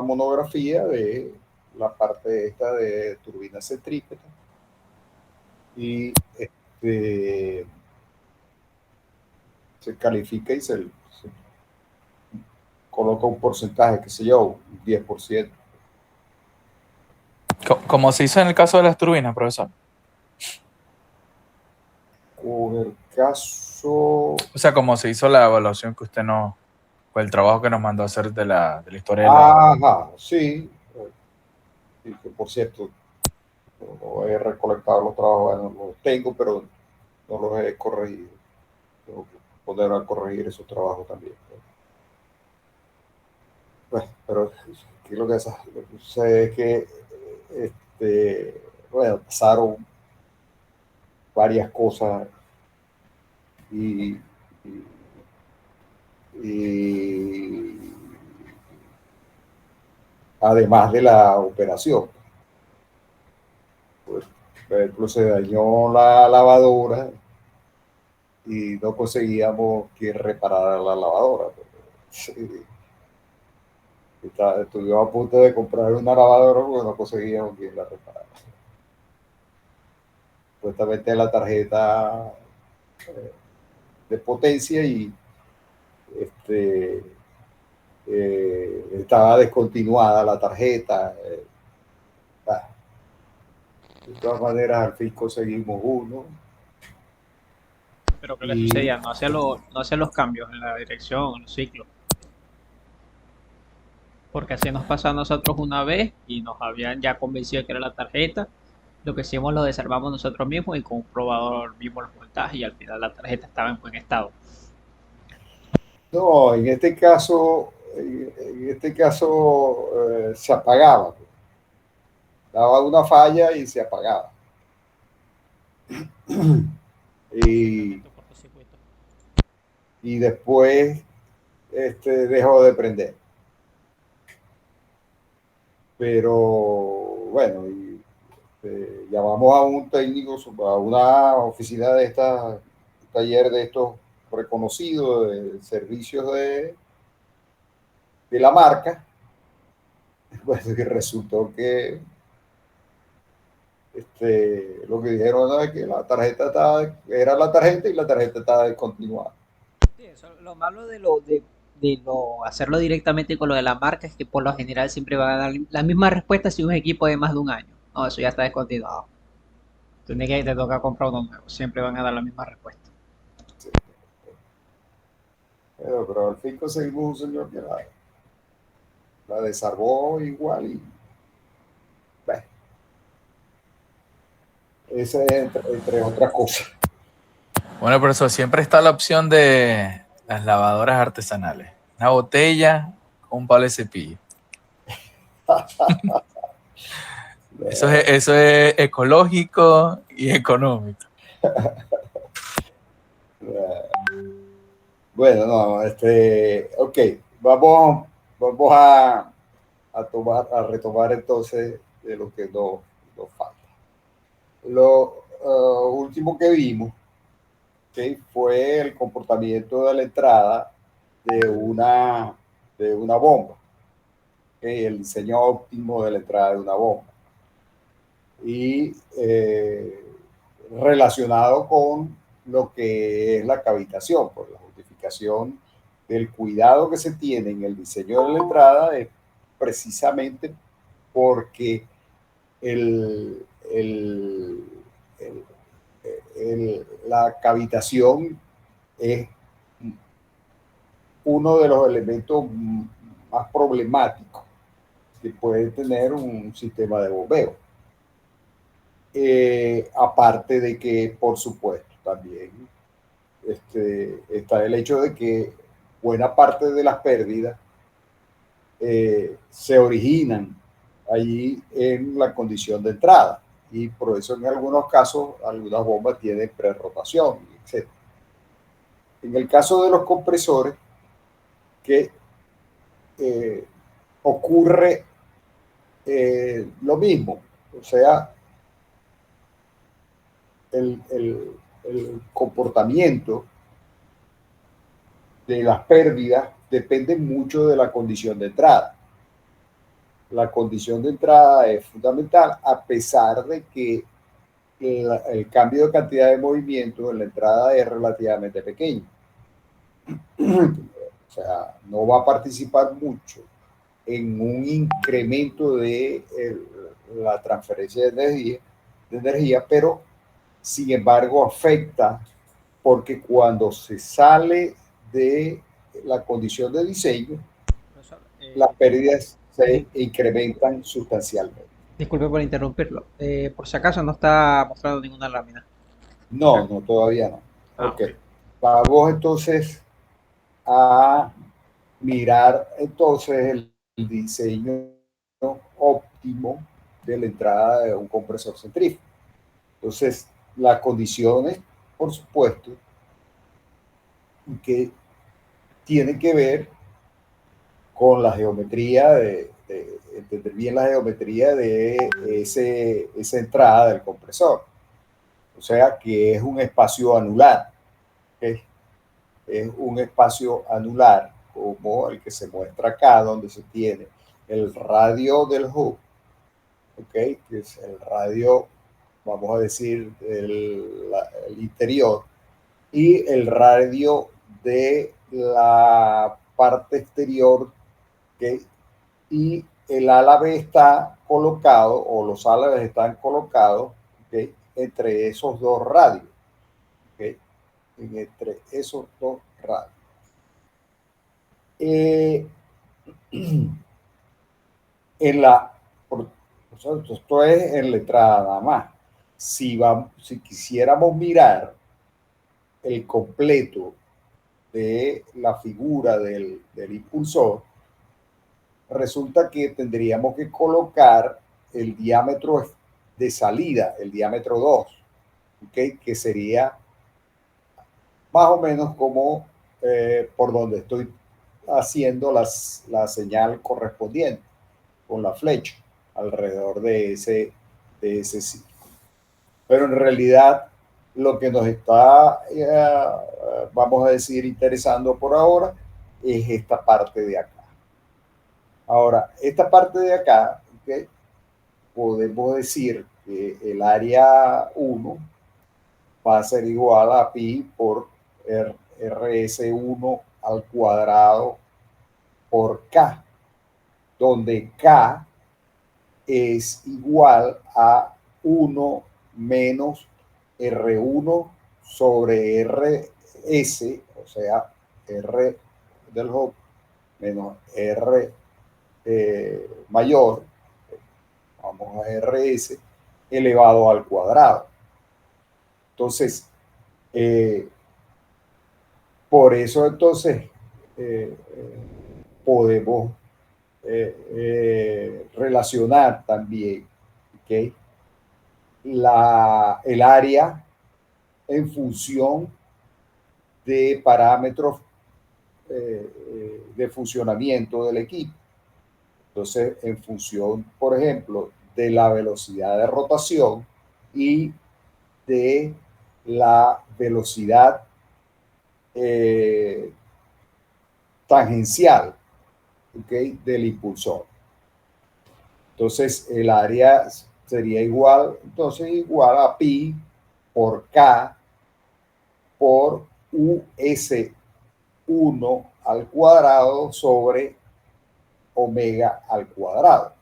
monografía de la parte esta de turbina centrípeta y se califica y se coloca un porcentaje, qué sé yo, un 10%. Como se hizo en el caso de las turbinas, profesor. Con el caso... O sea, como se hizo la evaluación que usted nos, o el trabajo que nos mandó a hacer de la historia de la... Ajá, sí. Y que, por cierto, no he recolectado los trabajos, bueno, los tengo, pero no los he corregido. Tengo que poner a corregir esos trabajos también. Bueno, pero aquí lo que sucede es que, bueno, pasaron varias cosas y, y además de la operación. Pues, por ejemplo, se dañó la lavadora y no conseguíamos quien reparara la lavadora. Sí, estuvimos a punto de comprar una lavadora porque no conseguíamos quien la reparara. Supuestamente la tarjeta de potencia y estaba descontinuada la tarjeta. De todas maneras, al fin conseguimos uno. Pero ¿qué le Y sucedía? No hacía los cambios en la dirección, en los ciclos. Porque así nos pasó a nosotros una vez y nos habían ya convencido que era la tarjeta. Lo que hicimos lo desarmamos nosotros mismos y con un probador vimos los voltajes y al final la tarjeta estaba en buen estado. no, en este caso se apagaba. Daba una falla y se apagaba. Y, Efecto cortocircuito. y después dejó de prender. Pero bueno, llamamos a un técnico, a una oficina de esta, taller de estos reconocidos de servicios de la marca. Pues que resultó que lo que dijeron, ¿no?, es que la tarjeta era la tarjeta y la tarjeta estaba descontinuada. Sí, eso, lo malo de hacerlo directamente con lo de la marca es que por lo general siempre van a dar la misma respuesta si un equipo de más de un año. No, eso ya está descontinuado. Te toca comprar uno nuevo. Siempre van a dar la misma respuesta. Sí. Pero al fin conseguimos un señor que la desarmó igual y bueno, esa es entre otras cosas. Bueno, por eso siempre está la opción de las lavadoras artesanales. Una botella con un palo de cepillo. Eso es ecológico y económico. Bueno, no, ok, vamos a retomar entonces de lo que nos falta. Lo último que vimos, ¿okay?, fue el comportamiento de la entrada de una bomba, ¿okay?, el diseño óptimo de la entrada de una bomba. Y relacionado con lo que es la cavitación, por la justificación del cuidado que se tiene en el diseño de la entrada es precisamente porque la cavitación es uno de los elementos más problemáticos que puede tener un sistema de bombeo. Aparte de que, por supuesto, también está el hecho de que buena parte de las pérdidas se originan allí en la condición de entrada y por eso en algunos casos algunas bombas tienen prerrotación, etc. En el caso de los compresores, que ocurre lo mismo, o sea, el comportamiento de las pérdidas depende mucho de la condición de entrada. la condición de entrada es fundamental, a pesar de que el cambio de cantidad de movimiento en la entrada es relativamente pequeño. O sea, no va a participar mucho en un incremento de la transferencia de energía, pero sin embargo afecta porque cuando se sale de la condición de diseño, Profesor, las pérdidas se di- incrementan sustancialmente. disculpe por interrumpirlo. Por si acaso no está mostrando ninguna lámina. No, no, todavía no. Ah, Ok. ok. Vamos entonces a mirar entonces el diseño óptimo de la entrada de un compresor centrífugo. Entonces, las condiciones, por supuesto, que tienen que ver con la geometría de entender bien la geometría de esa entrada del compresor. O sea, que es un espacio anular. ¿Okay? Es un espacio anular como el que se muestra acá, donde se tiene el radio del hub, ¿okay? Que es el radio, vamos a decir, el interior, y el radio de la parte exterior, ¿okay? Y el ala B está colocado, o los alas están colocados, ¿okay? Entre esos dos radios, ¿okay? Entre esos dos radios. Eh, en la, por, esto es en la entrada nada más. Si quisiéramos mirar el completo de la figura del impulsor, resulta que tendríamos que colocar el diámetro de salida, el diámetro 2, ¿okay? Que sería más o menos como por donde estoy haciendo la señal correspondiente con la flecha alrededor de ese círculo. Pero en realidad lo que nos está, vamos a decir, interesando por ahora es esta parte de acá. Ahora, esta parte de acá, ¿okay? Podemos decir que el área 1 va a ser igual a pi por rs1 al cuadrado por k, donde k es igual a 1 menos R1 sobre RS, o sea, R del hub menos R mayor, vamos a RS, elevado al cuadrado. Entonces, por eso entonces podemos relacionar también, ¿okay? El área en función de parámetros de funcionamiento del equipo. Entonces, en función, por ejemplo, de la velocidad de rotación y de la velocidad tangencial, ¿okay? Del impulsor. Entonces, el área sería igual, entonces igual a pi por k por US1 al cuadrado sobre omega al cuadrado,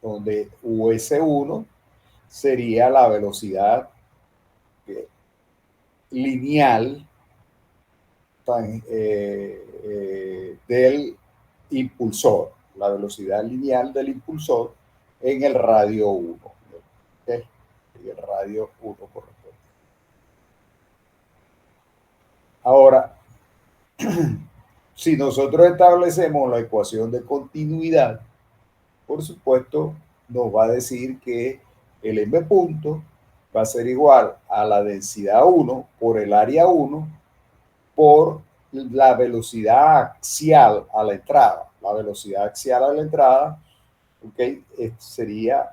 donde US1 sería la velocidad lineal del impulsor, la velocidad lineal del impulsor en el radio 1. ¿Okay? Y el radio 1 corresponde. Ahora, si nosotros establecemos la ecuación de continuidad, por supuesto, nos va a decir que el m punto va a ser igual a la densidad 1 por el área 1 por la velocidad axial a la entrada. La velocidad axial a la entrada, ¿okay? Sería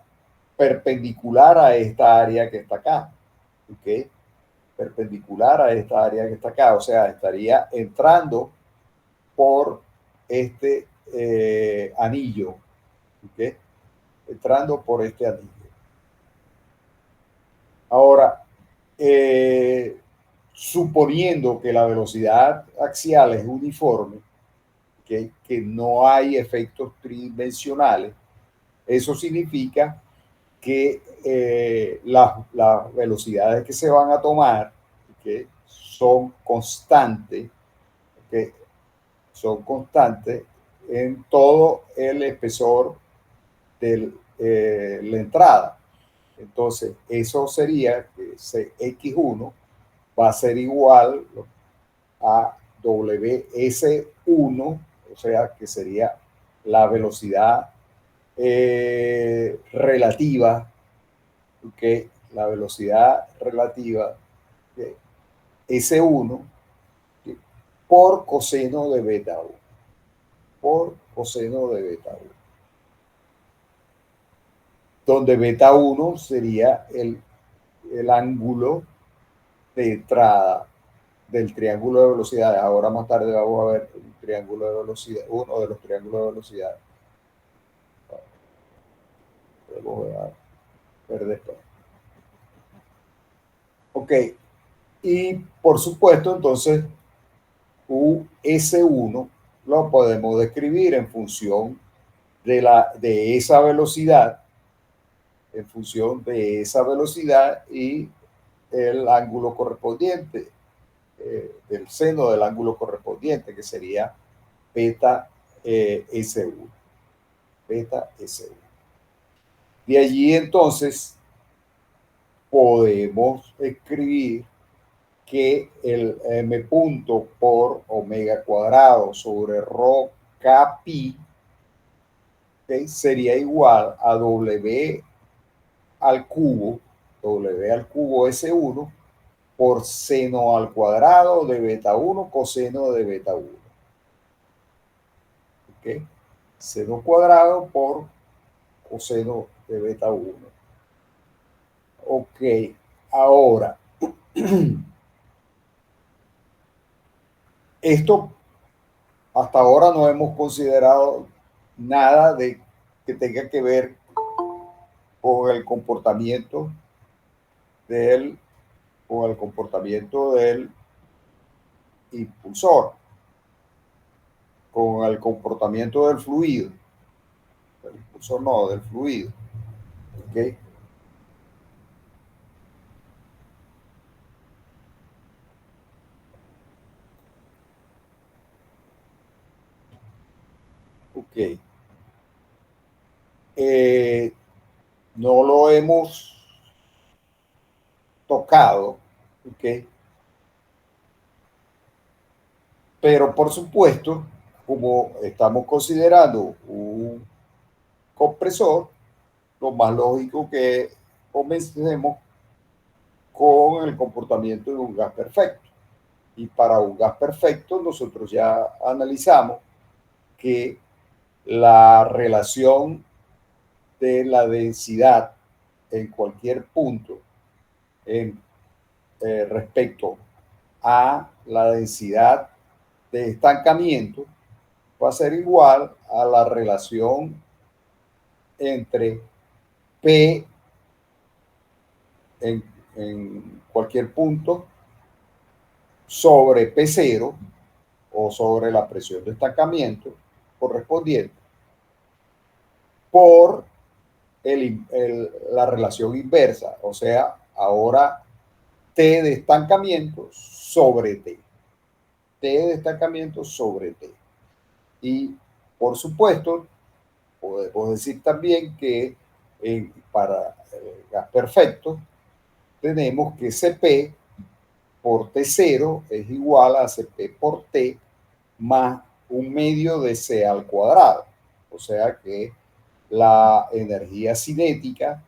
perpendicular a esta área que está acá. ¿Okay? Perpendicular a esta área que está acá. O sea, estaría entrando por este anillo ¿ok? Entrando por este anillo. Ahora, suponiendo que la velocidad axial es uniforme, ¿okay? Que no hay efectos tridimensionales, eso significa que las velocidades que se van a tomar, ¿okay? Son constantes, ¿okay? Son constantes en todo el espesor de la entrada. Entonces, eso sería que X1 va a ser igual a WS1, o sea, que sería la velocidad relativa, ¿okay? La velocidad relativa de S1 por coseno de beta 1, por coseno de beta 1, donde beta 1 sería el ángulo de entrada del triángulo de velocidades. Ahora más tarde vamos a ver un triángulo de velocidad, uno de los triángulos de velocidad. Podemos ver después. Ok, y por supuesto, entonces, US1 lo podemos describir en función de esa velocidad, en función de esa velocidad y el ángulo correspondiente, del seno del ángulo correspondiente, que sería beta S1. Beta S1. De allí entonces podemos escribir que el m punto por omega cuadrado sobre rho k pi, ¿okay? Sería igual a W al cubo S1 por seno al cuadrado de beta 1 coseno de beta 1. ¿Okay? Seno cuadrado por coseno de beta 1. Ok, ahora, esto hasta ahora no hemos considerado nada de que tenga que ver con el comportamiento del, con el comportamiento del impulsor, con el comportamiento del fluido. Del impulsor no, del fluido. ¿Ok? Ok. No lo hemos tocado, ¿ok? Pero por supuesto, como estamos considerando un compresor, lo más lógico que comencemos con el comportamiento de un gas perfecto. Y para un gas perfecto, nosotros ya analizamos que la relación de la densidad en cualquier punto respecto a la densidad de estancamiento va a ser igual a la relación entre P en cualquier punto sobre P0 o sobre la presión de estancamiento correspondiente por la relación inversa, o sea, ahora T de estancamiento sobre T. T de estancamiento sobre T. Y por supuesto, podemos decir también que para el gas perfecto tenemos que Cp por T0 es igual a Cp por T más un medio de C al cuadrado. O sea que la energía cinética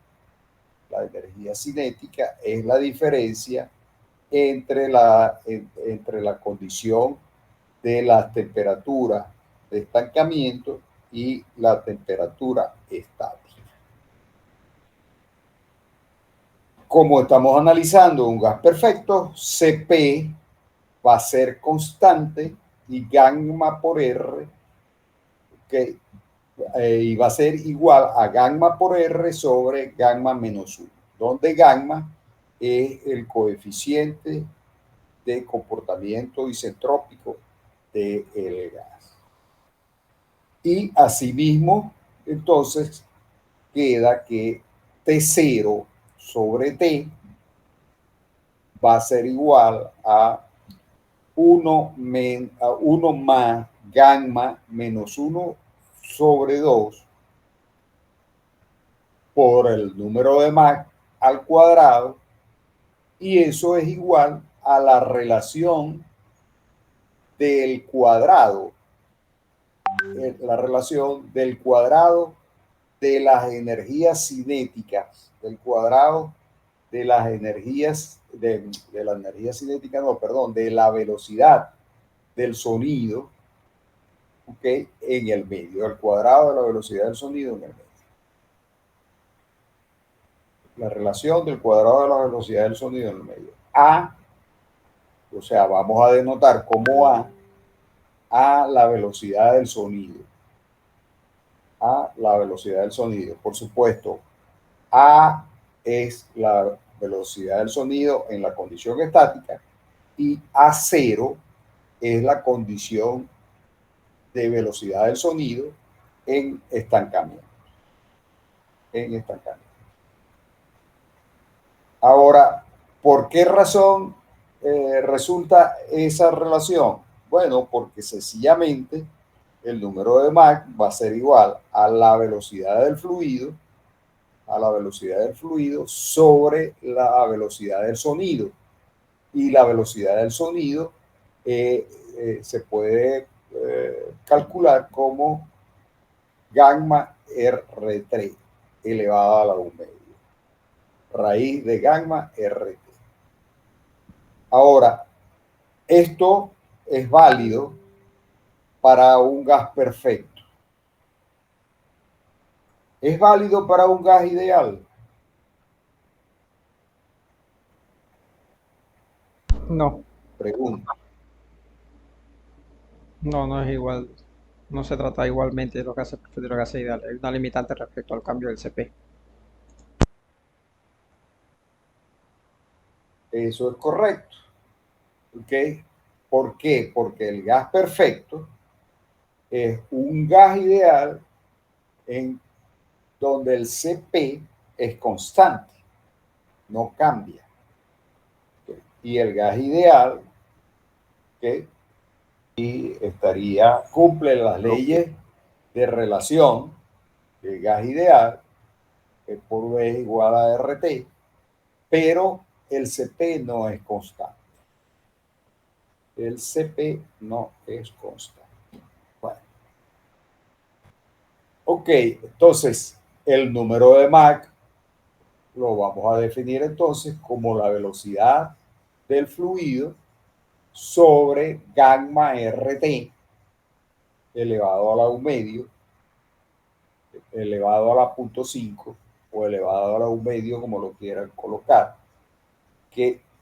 es la diferencia entre la condición de la temperatura de estancamiento y la temperatura estática. Como estamos analizando un gas perfecto, Cp va a ser constante y gamma por R, ¿okay? y va a ser igual a gamma por R sobre gamma menos 1, donde gamma es el coeficiente de comportamiento isentrópico del gas. Y asimismo, entonces, queda que T0 sobre T va a ser igual a 1 más gamma menos 1 sobre 2 por el número de Mach al cuadrado, y eso es igual a la relación del cuadrado, la relación del cuadrado de las energías cinéticas, del cuadrado de las energías, de la energía cinética, no, perdón, de la velocidad del sonido, ¿ok? En el medio, el cuadrado de la velocidad del sonido en el medio. La relación del cuadrado de la velocidad del sonido en el medio. A, o sea, vamos a denotar como a la velocidad del sonido. A la velocidad del sonido. Por supuesto, A es la velocidad del sonido en la condición estática y A0 es la condición de velocidad del sonido en estancamiento. En estancamiento. Ahora, ¿por qué razón resulta esa relación? Bueno, porque sencillamente el número de Mach va a ser igual a la velocidad del fluido, sobre la velocidad del sonido. Y la velocidad del sonido se puede calcular como gamma R3 elevado a la 1 medio. Raíz de gamma RT. Ahora, esto es válido para un gas perfecto. ¿Es válido para un gas ideal? No, Pregunta. no es igual. No se trata igualmente de los gases perfectos y los gases ideales. Hay una limitante respecto al cambio del CP. Eso es correcto. ¿Ok? ¿Por qué? Porque el gas perfecto es un gas ideal en donde el CP es constante, no cambia. ¿Okay? Y el gas ideal, ¿okay? Y cumple las leyes de relación del gas ideal, que por V es igual a RT, pero el CP no es constante. El CP no es constante. Bueno. Ok, entonces el número de Mach lo vamos a definir entonces como la velocidad del fluido sobre gamma RT elevado a la 1 medio, elevado a la 0.5 o elevado a la 1 medio, como lo quieran colocar.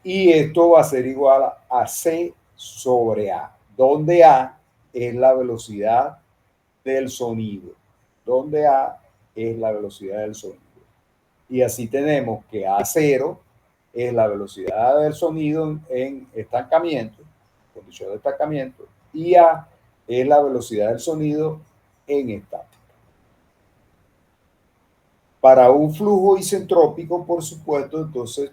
Y esto va a ser igual a C sobre A, donde A es la velocidad del sonido, donde A es la velocidad del sonido. Y así tenemos que A0 es la velocidad del sonido en estancamiento, condición de estancamiento, y A es la velocidad del sonido en estática. Para un flujo isentrópico, por supuesto, entonces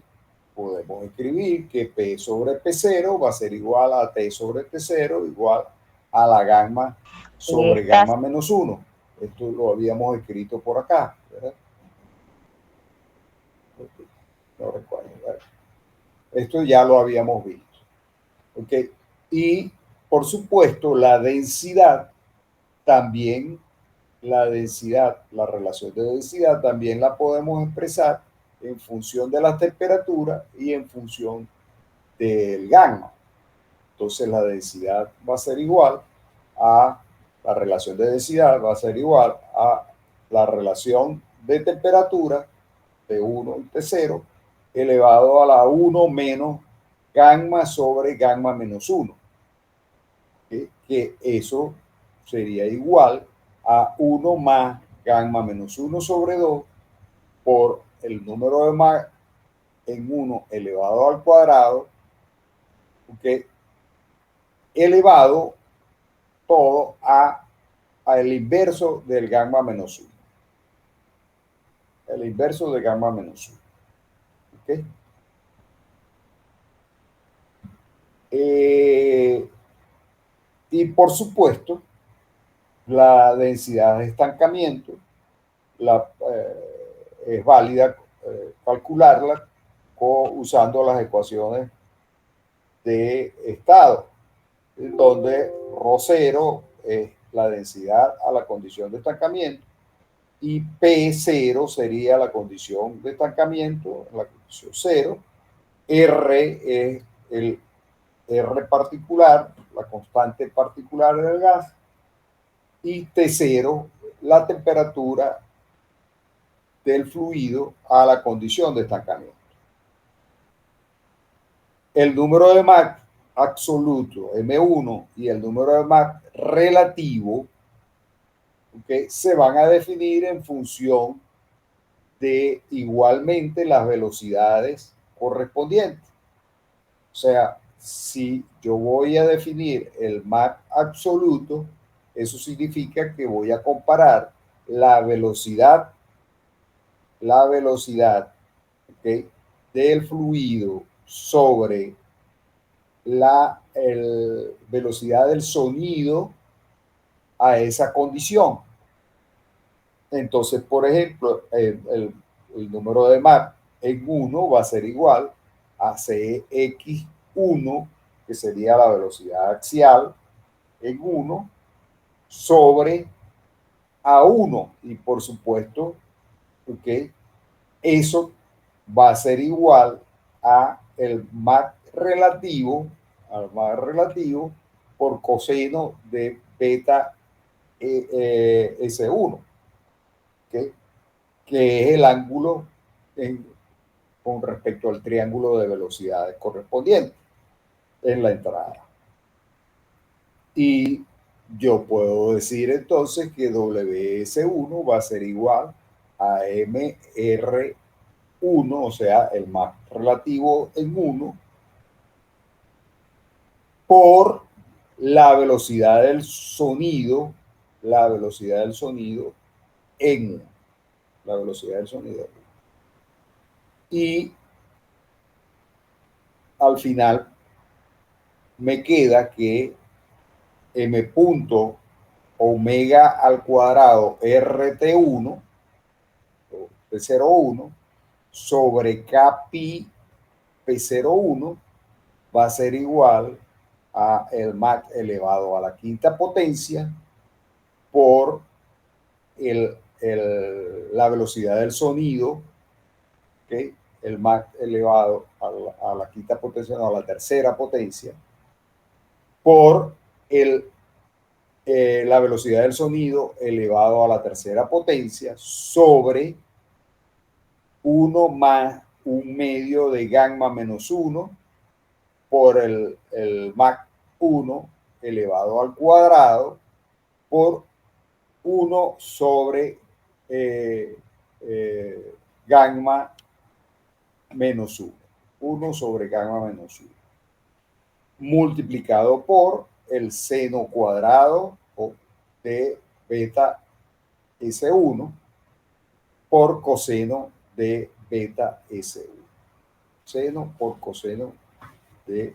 podemos escribir que P sobre P0 va a ser igual a T sobre T0 igual a la gamma sobre gamma menos 1. Esto lo habíamos escrito por acá, ¿verdad? No recuerdo, ¿verdad? Esto ya lo habíamos visto. ¿Ok? Y, por supuesto, la densidad también, la relación de densidad también la podemos expresar en función de la temperatura y en función del gamma. Entonces la densidad va a ser igual a, la relación de densidad va a ser igual a la relación de temperatura T1 y T0 elevado a la 1 menos gamma sobre gamma menos 1. Que eso sería igual a 1 más gamma menos 1 sobre 2 por el número de Mach en 1 elevado al cuadrado, ¿okay? Elevado todo al inverso del gamma menos 1. El inverso de gamma menos 1. ¿Okay? Y por supuesto, la densidad de estancamiento es válida calcularla usando las ecuaciones de estado, donde ρ0 es la densidad a la condición de estancamiento y P0 sería la condición de estancamiento, la condición 0. R es el R particular, la constante particular del gas, y T0, la temperatura del fluido a la condición de estancamiento. El número de Mach absoluto, M1, y el número de Mach relativo, ¿okay?, se van a definir en función de igualmente las velocidades correspondientes. O sea, si yo voy a definir el Mach absoluto, eso significa que voy a comparar la velocidad, ¿okay?, del fluido sobre la velocidad del sonido a esa condición. Entonces, por ejemplo, el número de Mach en 1 va a ser igual a Cx1, que sería la velocidad axial en 1, sobre A1. Y por supuesto, ¿okay?, eso va a ser igual a el Mach relativo, por coseno de beta S1, ¿okay?, que es el ángulo con respecto al triángulo de velocidades correspondiente en la entrada. Y yo puedo decir entonces que WS1 va a ser igual a MR1, o sea, el Mach relativo en 1, por la velocidad del sonido, en 1. La velocidad del sonido. Y al final me queda que m punto omega al cuadrado RT1, o P01, sobre Kpi P01 va a ser igual a el Mach elevado a la quinta potencia por la velocidad del sonido, ¿okay?, el Mach elevado a la quinta potencia, no, a la tercera potencia, por la velocidad del sonido elevado a la tercera potencia sobre 1 más 1/2 de gamma menos 1 por el Mach 1 elevado al cuadrado por 1 sobre gamma menos 1. 1 sobre gamma menos 1. Multiplicado por el seno cuadrado de beta S1 por coseno de beta S1. Seno por coseno de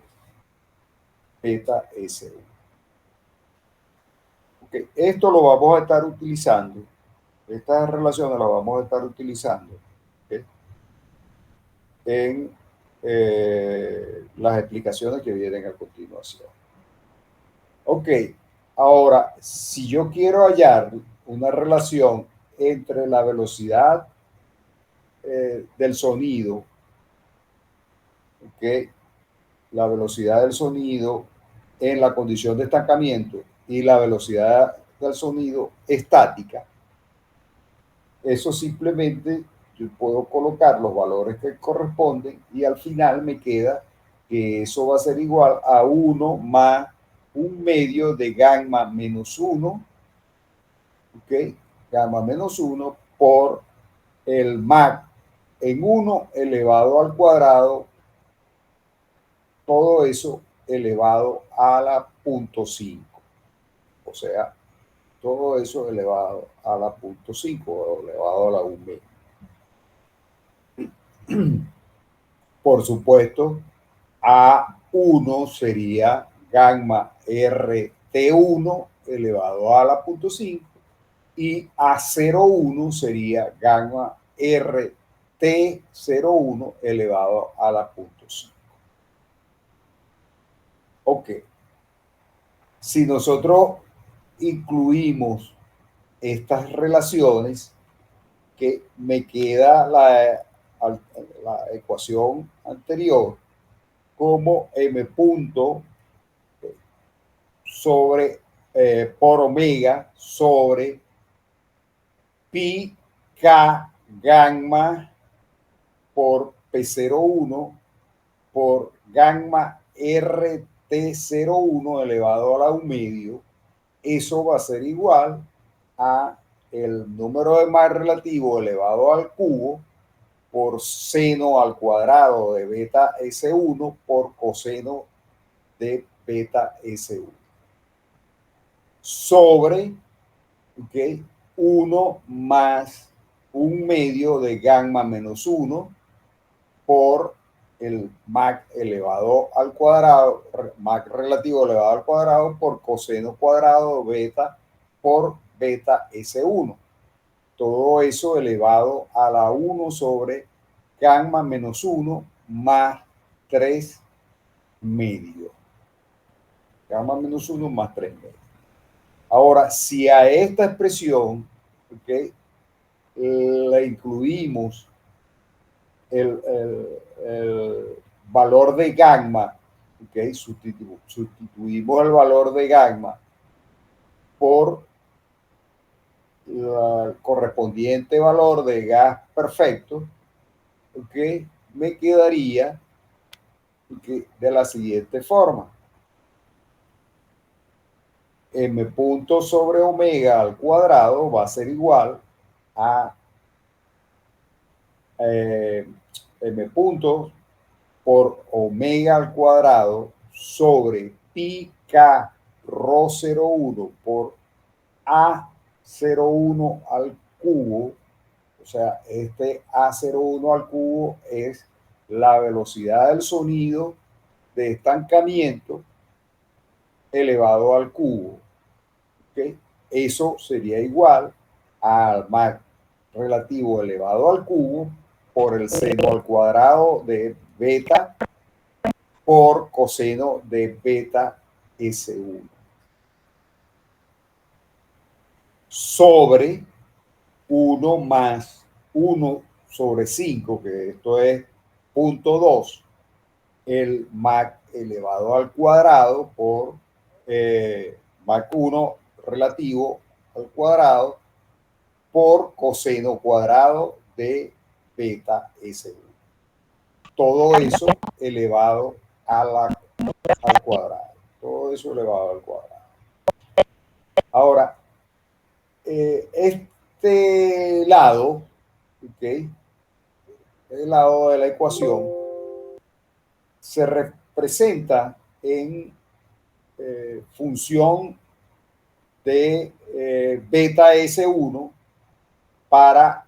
beta S1. Okay. Esto lo vamos a estar utilizando, estas relaciones las vamos a estar utilizando, ¿okay?, en las explicaciones que vienen a continuación. Ok, ahora, si yo quiero hallar una relación entre la velocidad del sonido, ¿okay?, la velocidad del sonido en la condición de estancamiento y la velocidad del sonido estática, eso simplemente yo puedo colocar los valores que corresponden y al final me queda que eso va a ser igual a 1 más 1/2 de gamma menos 1 ¿ok? Gamma menos 1 por el MAC en 1 elevado al cuadrado, todo eso elevado a la 0.5. O sea, todo eso elevado a la 0.5 o elevado a la 1. Por supuesto, A1 sería gamma RT1 elevado a la 0.5 y A01 sería gamma RT01 elevado a la 0.5. Ok, si nosotros incluimos estas relaciones, que me queda la ecuación anterior como m punto sobre por omega sobre pi k gamma por P01 por gamma RT01 elevado a la 1 medio. Eso va a ser igual a el número de Mach relativo elevado al cubo por seno al cuadrado de beta S1 por coseno de beta S1 sobre, ¿okay?, 1 más 1 medio de gamma menos 1 por el Mach elevado al cuadrado, Mach relativo elevado al cuadrado por coseno cuadrado beta por beta S1. Todo eso elevado a la 1 sobre gamma menos 1 más 3 medio. Gamma menos 1 más 3 medio. Ahora, si a esta expresión, ¿okay?, le incluimos el valor de gamma, ¿okay?, sustituimos el valor de gamma por el correspondiente valor de gas perfecto, ¿okay?, me quedaría, ¿okay?, de la siguiente forma. M punto sobre omega al cuadrado va a ser igual a M punto por omega al cuadrado sobre pi k rho 01 por A01 al cubo. O sea, este A01 al cubo es la velocidad del sonido de estancamiento elevado al cubo. ¿Okay? Eso sería igual al Mach relativo elevado al cubo por el seno al cuadrado de beta por coseno de beta S1 sobre 1 más 1 sobre 5, que esto es 0.2, el Mach elevado al cuadrado por Mach 1 relativo al cuadrado por coseno cuadrado de beta S1. Todo eso elevado al cuadrado. Todo eso elevado al cuadrado. Ahora, este lado, ¿okay?, el lado de la ecuación, se representa en función de beta S1 para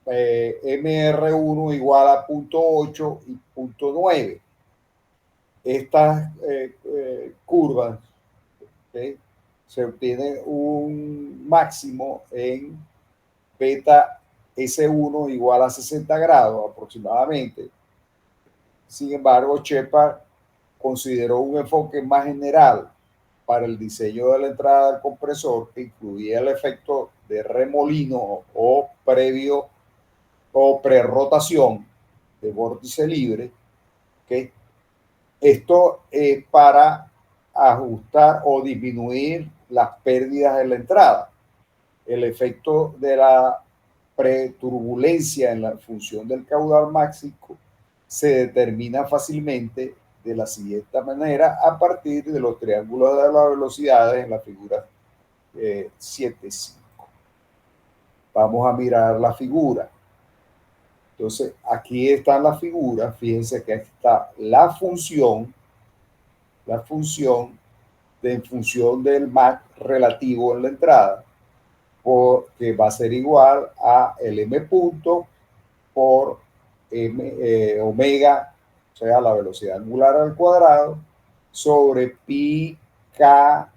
MR1 igual a 0.8 y 0.9. Estas curvas, ¿okay?, se obtiene un máximo en beta S1 igual a 60 grados aproximadamente. Sin embargo, Shepard consideró un enfoque más general para el diseño de la entrada del compresor que incluía el efecto de remolino o previo o prerrotación de vórtice libre, ¿okay? Esto para ajustar o disminuir las pérdidas en la entrada. El efecto de la preturbulencia en la función del caudal máximo se determina fácilmente de la siguiente manera a partir de los triángulos de las velocidades en la figura 7.5. Vamos a mirar la figura. Entonces, aquí está la figura. Fíjense que aquí está la función en función del MAC relativo en la entrada, que va a ser igual a el M punto por omega, o sea, la velocidad angular al cuadrado, sobre pi k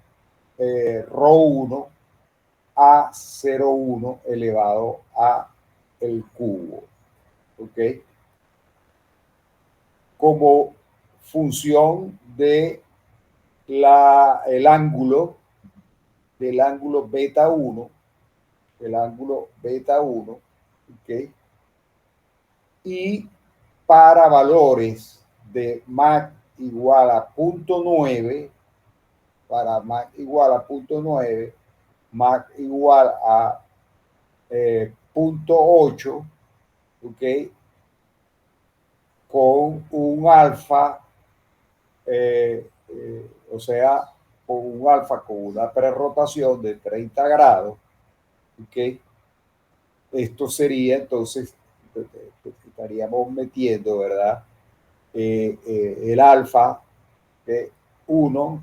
rho 1 a 0,1 elevado a el cubo. ¿Ok? Como función de el ángulo beta 1, ¿ok? Y para valores de Mach igual a 0,9, para Mach igual a 0,9, Mach igual a 0,8, ¿ok? Con un alfa, o sea, con un alfa con una prerrotación de 30 grados, ¿ok? Esto sería entonces, estaríamos metiendo, ¿verdad? El alfa de 1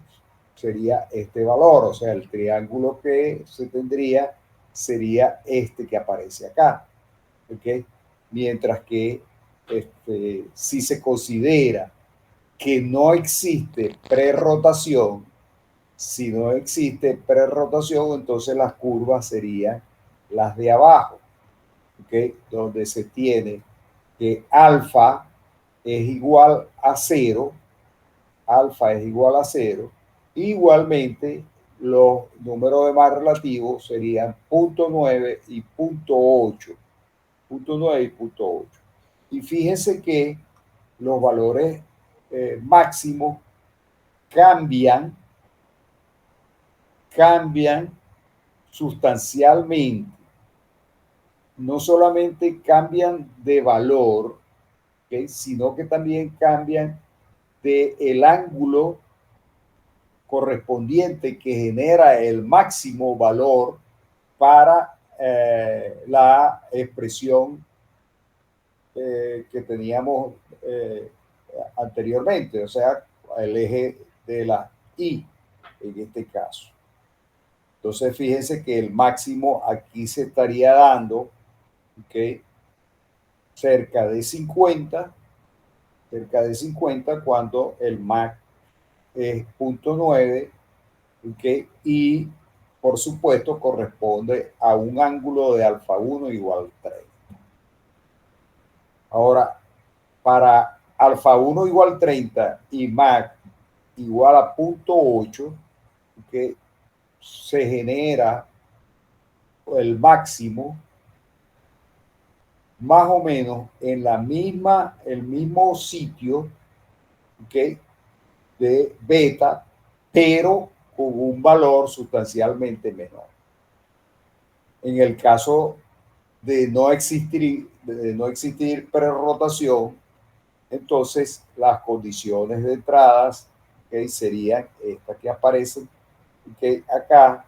sería este valor, o sea, el triángulo que se tendría sería este que aparece acá, ¿ok? Mientras que si se considera que no existe prerrotación, si no existe prerrotación, entonces las curvas serían las de abajo, ¿ok? Donde se tiene que alfa es igual a 0, alfa es igual a 0, igualmente los números de Mach relativos serían 0,9 y 0,8, 0,9 y 0,8. Y fíjense que los valores máximos cambian sustancialmente. No solamente cambian de valor, ¿okay?, sino que también cambian de el ángulo correspondiente que genera el máximo valor para la expresión que teníamos anteriormente, o sea, el eje de la Y en este caso. Entonces, fíjense que el máximo aquí se estaría dando, ¿ok?, cerca de 50, cuando el Mach es 0,9, ¿ok? Y por supuesto corresponde a un ángulo de alfa 1 igual a 30. Ahora, para alfa 1 igual a 30 y Mach igual a 0,8, ¿ok?, se genera el máximo más o menos en el mismo sitio, ¿ok?, de beta, pero con un valor sustancialmente menor. En el caso de no existir prerrotación, entonces las condiciones de entradas, ¿okay?, serían estas que aparecen, ¿okay?, acá,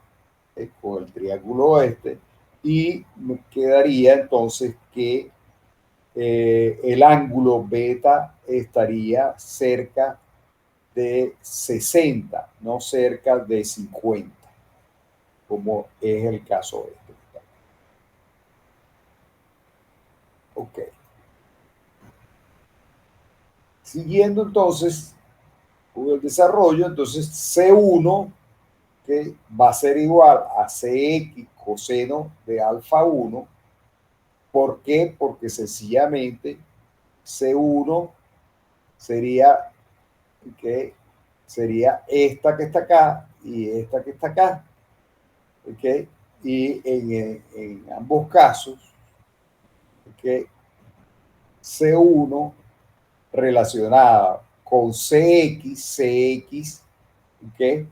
con el triángulo este, y me quedaría entonces que el ángulo beta estaría cerca de 60, no cerca de 50, como es el caso este. Ok. Siguiendo entonces con el desarrollo, entonces C1, que va a ser igual a CX coseno de alfa 1. ¿Por qué? Porque sencillamente C1 sería, que sería esta que está acá y esta que está acá. ¿Ok? Y en ambos casos, ¿ok?, C1 relacionada con CX, ¿ok?,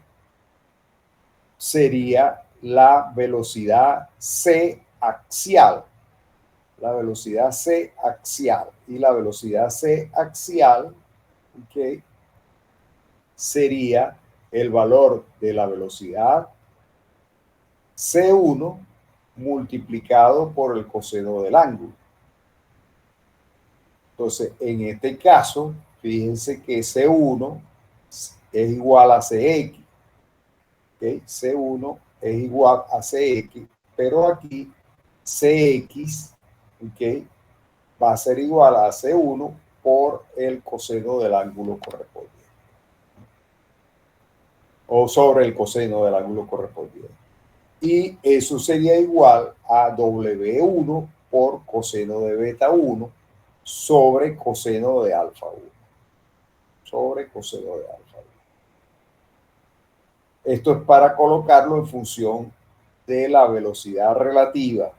sería la velocidad C axial. La velocidad C axial. Y la velocidad C axial, ¿ok?, sería el valor de la velocidad C1 multiplicado por el coseno del ángulo. Entonces, en este caso, fíjense que C1 es igual a CX. ¿Okay? C1 es igual a CX, pero aquí CX, ¿okay?, va a ser igual a C1 por el coseno del ángulo correspondiente. O sobre el coseno del ángulo correspondiente. Y eso sería igual a W1 por coseno de beta 1 sobre coseno de alfa 1. Sobre coseno de alfa 1. Esto es para colocarlo en función de la velocidad relativa.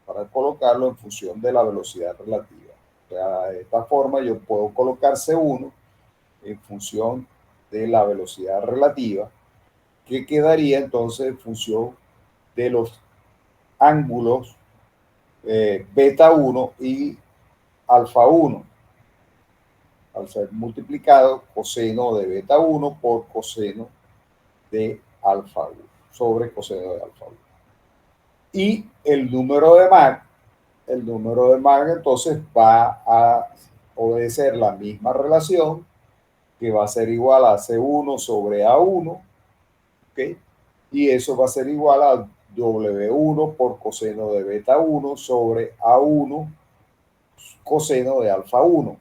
Para colocarlo en función de la velocidad relativa. O sea, de esta forma yo puedo colocar C1 en función de la velocidad relativa, que quedaría entonces en función de los ángulos beta 1 y alfa 1, al ser multiplicado coseno de beta 1 por coseno de alfa 1, sobre coseno de alfa 1. Y el número de Mach entonces va a obedecer la misma relación, que va a ser igual a C1 sobre A1, ¿ok? Y eso va a ser igual a W1 por coseno de beta 1 sobre A1 coseno de alfa 1.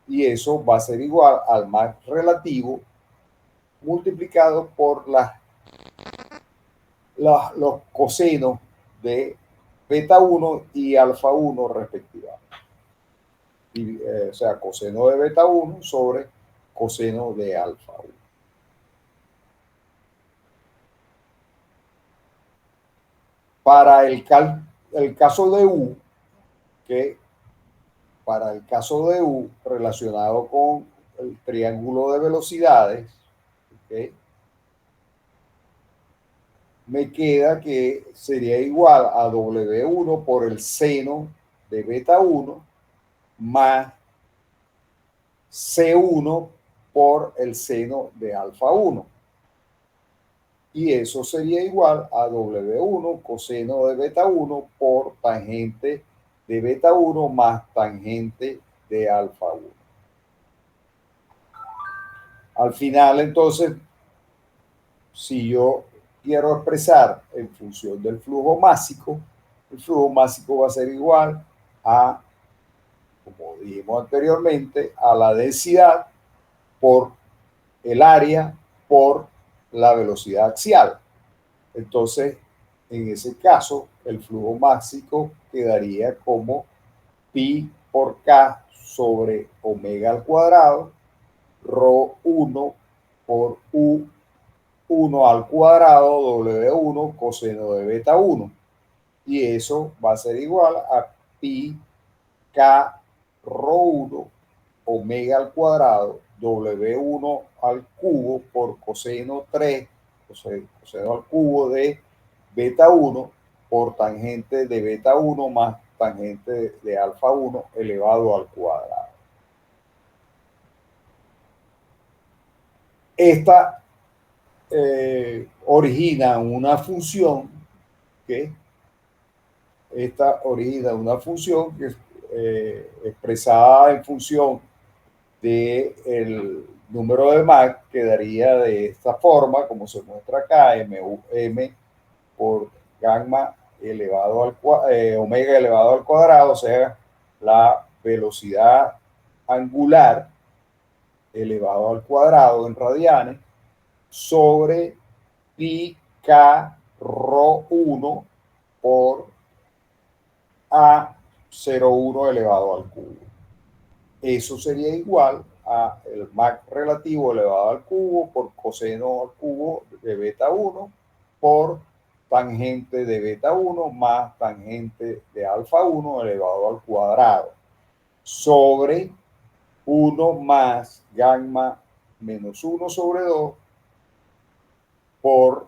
Y eso va a ser igual al Mach relativo multiplicado por los cosenos de beta 1 y alfa 1 respectivamente. Y, o sea, coseno de beta 1 sobre coseno de alfa 1. Para el caso de U, que para el caso de U relacionado con el triángulo de velocidades, ¿okay?, me queda que sería igual a W1 por el seno de beta 1 más C1 por el seno de alfa 1. Y eso sería igual a W1 coseno de beta 1 por tangente de beta 1 más tangente de alfa 1. Al final, entonces, si yo quiero expresar en función del flujo másico, el flujo másico va a ser igual a, como dijimos anteriormente, a la densidad por el área por la velocidad axial. Entonces, en ese caso, el flujo másico quedaría como pi por k sobre omega al cuadrado, ρ1 por u1 al cuadrado, w1 coseno de beta 1. Y eso va a ser igual a pi k ρ1 omega al cuadrado, w1 al cubo por coseno 3, coseno al cubo de beta 1 por tangente de beta 1 más tangente de alfa 1 elevado al cuadrado. Esta origina una función que es expresada en función del número de Mach, quedaría de esta forma, como se muestra acá, m por gamma elevado al omega elevado al cuadrado, o sea, la velocidad angular elevado al cuadrado en radianes, sobre pi k ρ1 por a01 elevado al cubo. Eso sería igual a el Mach relativo elevado al cubo por coseno al cubo de beta 1 por tangente de beta 1 más tangente de alfa 1 elevado al cuadrado sobre 1 más gamma menos 1 sobre 2 por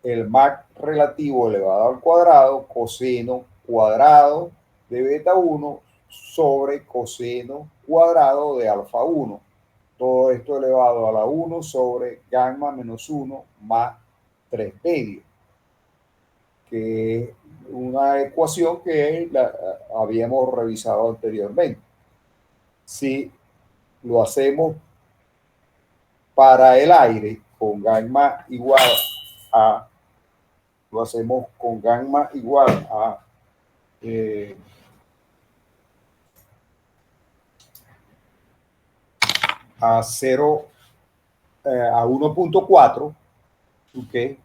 el Mach relativo elevado al cuadrado coseno cuadrado de beta 1 sobre coseno cuadrado de alfa 1. Todo esto elevado a la 1 sobre gamma menos 1 más 3 medios. que es una ecuación que habíamos revisado anteriormente. Si lo hacemos para el aire con gamma igual a, lo hacemos con gamma igual a 0, a 1.4, ¿okay?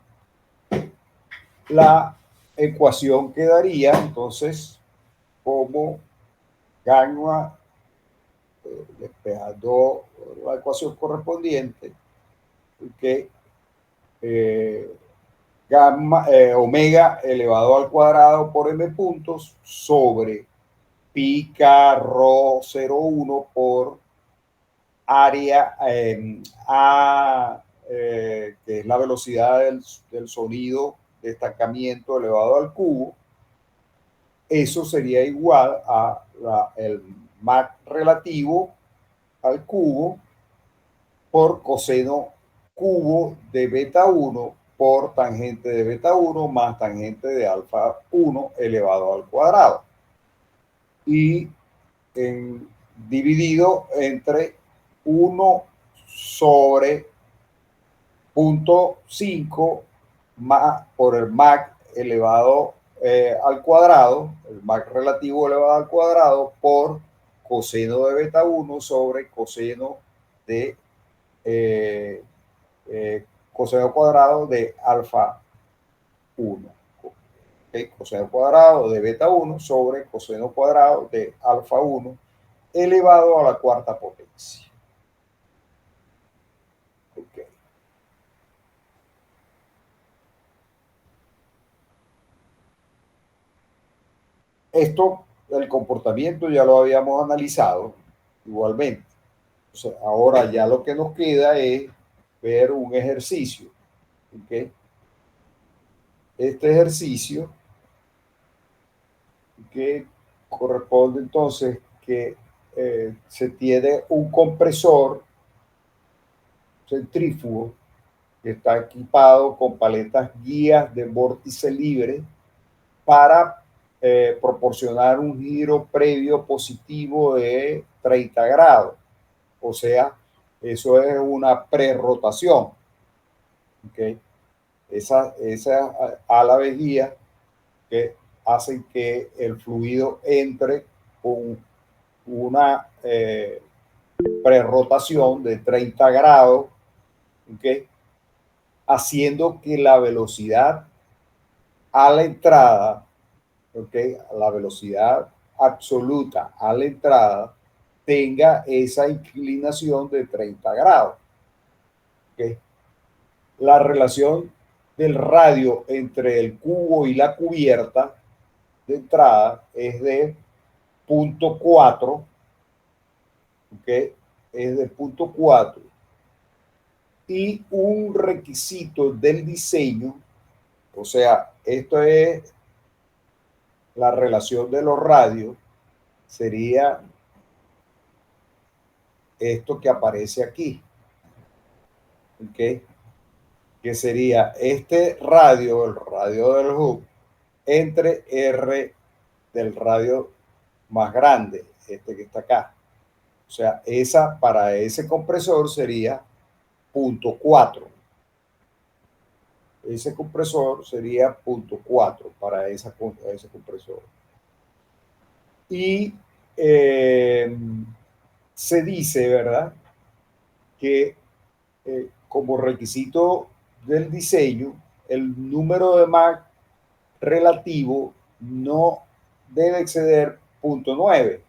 La ecuación quedaría entonces como gamma, despejando la ecuación correspondiente, que gamma, omega elevado al cuadrado por m puntos sobre pi k rho 0,1 por área a, que es la velocidad del sonido de estancamiento elevado al cubo. Eso sería igual a el Mach relativo al cubo por coseno cubo de beta 1 por tangente de beta 1 más tangente de alfa 1 elevado al cuadrado. Y dividido entre 1 sobre 0.5 más por el Mach elevado al cuadrado, el Mach relativo elevado al cuadrado por coseno de beta 1 sobre coseno de coseno cuadrado de alfa 1. ¿Okay? Coseno cuadrado de beta 1 sobre coseno cuadrado de alfa 1 elevado a la cuarta potencia. Okay. Esto, el comportamiento ya lo habíamos analizado igualmente. O sea, ahora ya lo que nos queda es ver un ejercicio. ¿Okay? Este ejercicio que corresponde entonces que se tiene un compresor centrífugo que está equipado con paletas guías de vórtice libre para proporcionar un giro previo positivo de 30 grados. O sea, eso es una prerrotación. ¿Okay? Esa ala de guía que hacen que el fluido entre con una prerrotación de 30 grados, ¿okay? Haciendo que la velocidad a la entrada, ¿okay? La velocidad absoluta a la entrada tenga esa inclinación de 30 grados. ¿Okay? La relación del radio entre el cubo y la cubierta de entrada es de 0.4, ¿okay? Es de 0.4. Y un requisito del diseño, o sea, esto es la relación de los radios, sería esto que aparece aquí, ¿okay? Que sería este radio, el radio del hub, entre R del radio más grande, este que está acá. O sea, para ese compresor sería 0.4. Ese compresor sería 0.4 para ese compresor. Y se dice, ¿verdad?, que como requisito del diseño, el número de Mach relativo no debe exceder 0.9,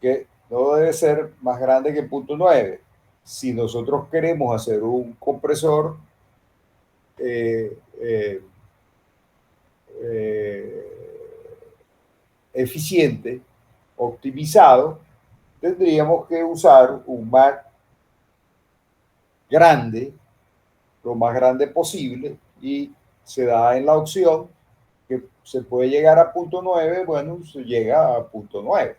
que no debe ser más grande que 0.9. Si nosotros queremos hacer un compresor eficiente, optimizado, tendríamos que usar un Mach grande, lo más grande posible, y se da en la opción que se puede llegar a 0.9, bueno, se llega a 0.9.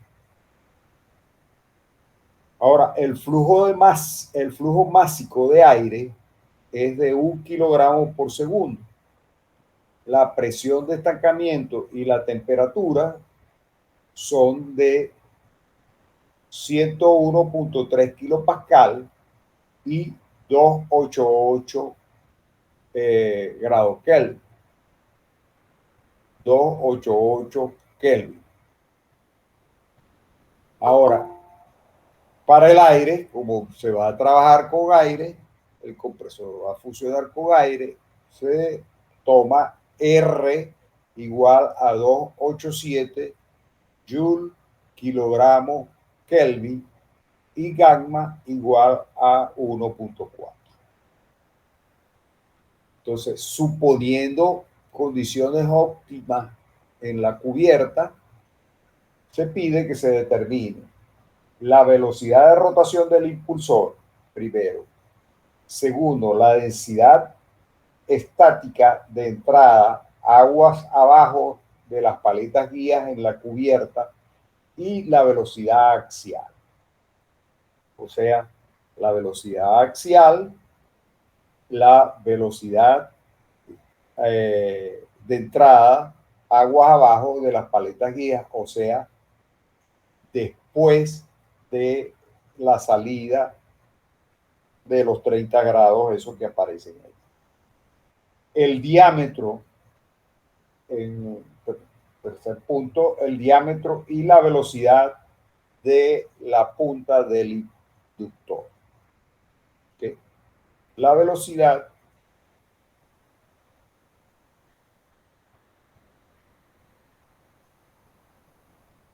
Ahora, el flujo másico de aire es de 1 kilogramo por segundo. la presión de estancamiento y la temperatura son de 101.3 kilopascal y 288 grados Kelvin. 288 Kelvin. Ahora, para el aire, como se va a trabajar con aire, el compresor va a funcionar con aire, se toma R igual a 287 Joule kilogramo Kelvin y gamma igual a 1.4. Entonces, suponiendo condiciones óptimas en la cubierta, se pide que se determine la velocidad de rotación del impulsor, primero. Segundo, la densidad estática de entrada, aguas abajo de las paletas guías en la cubierta y la velocidad axial. O sea, la velocidad axial, la velocidad de entrada, aguas abajo de las paletas guías, o sea, después de la salida de los 30 grados, esos que aparecen ahí. El diámetro, en tercer punto, el diámetro y la velocidad de la punta del inductor. ¿Okay? La velocidad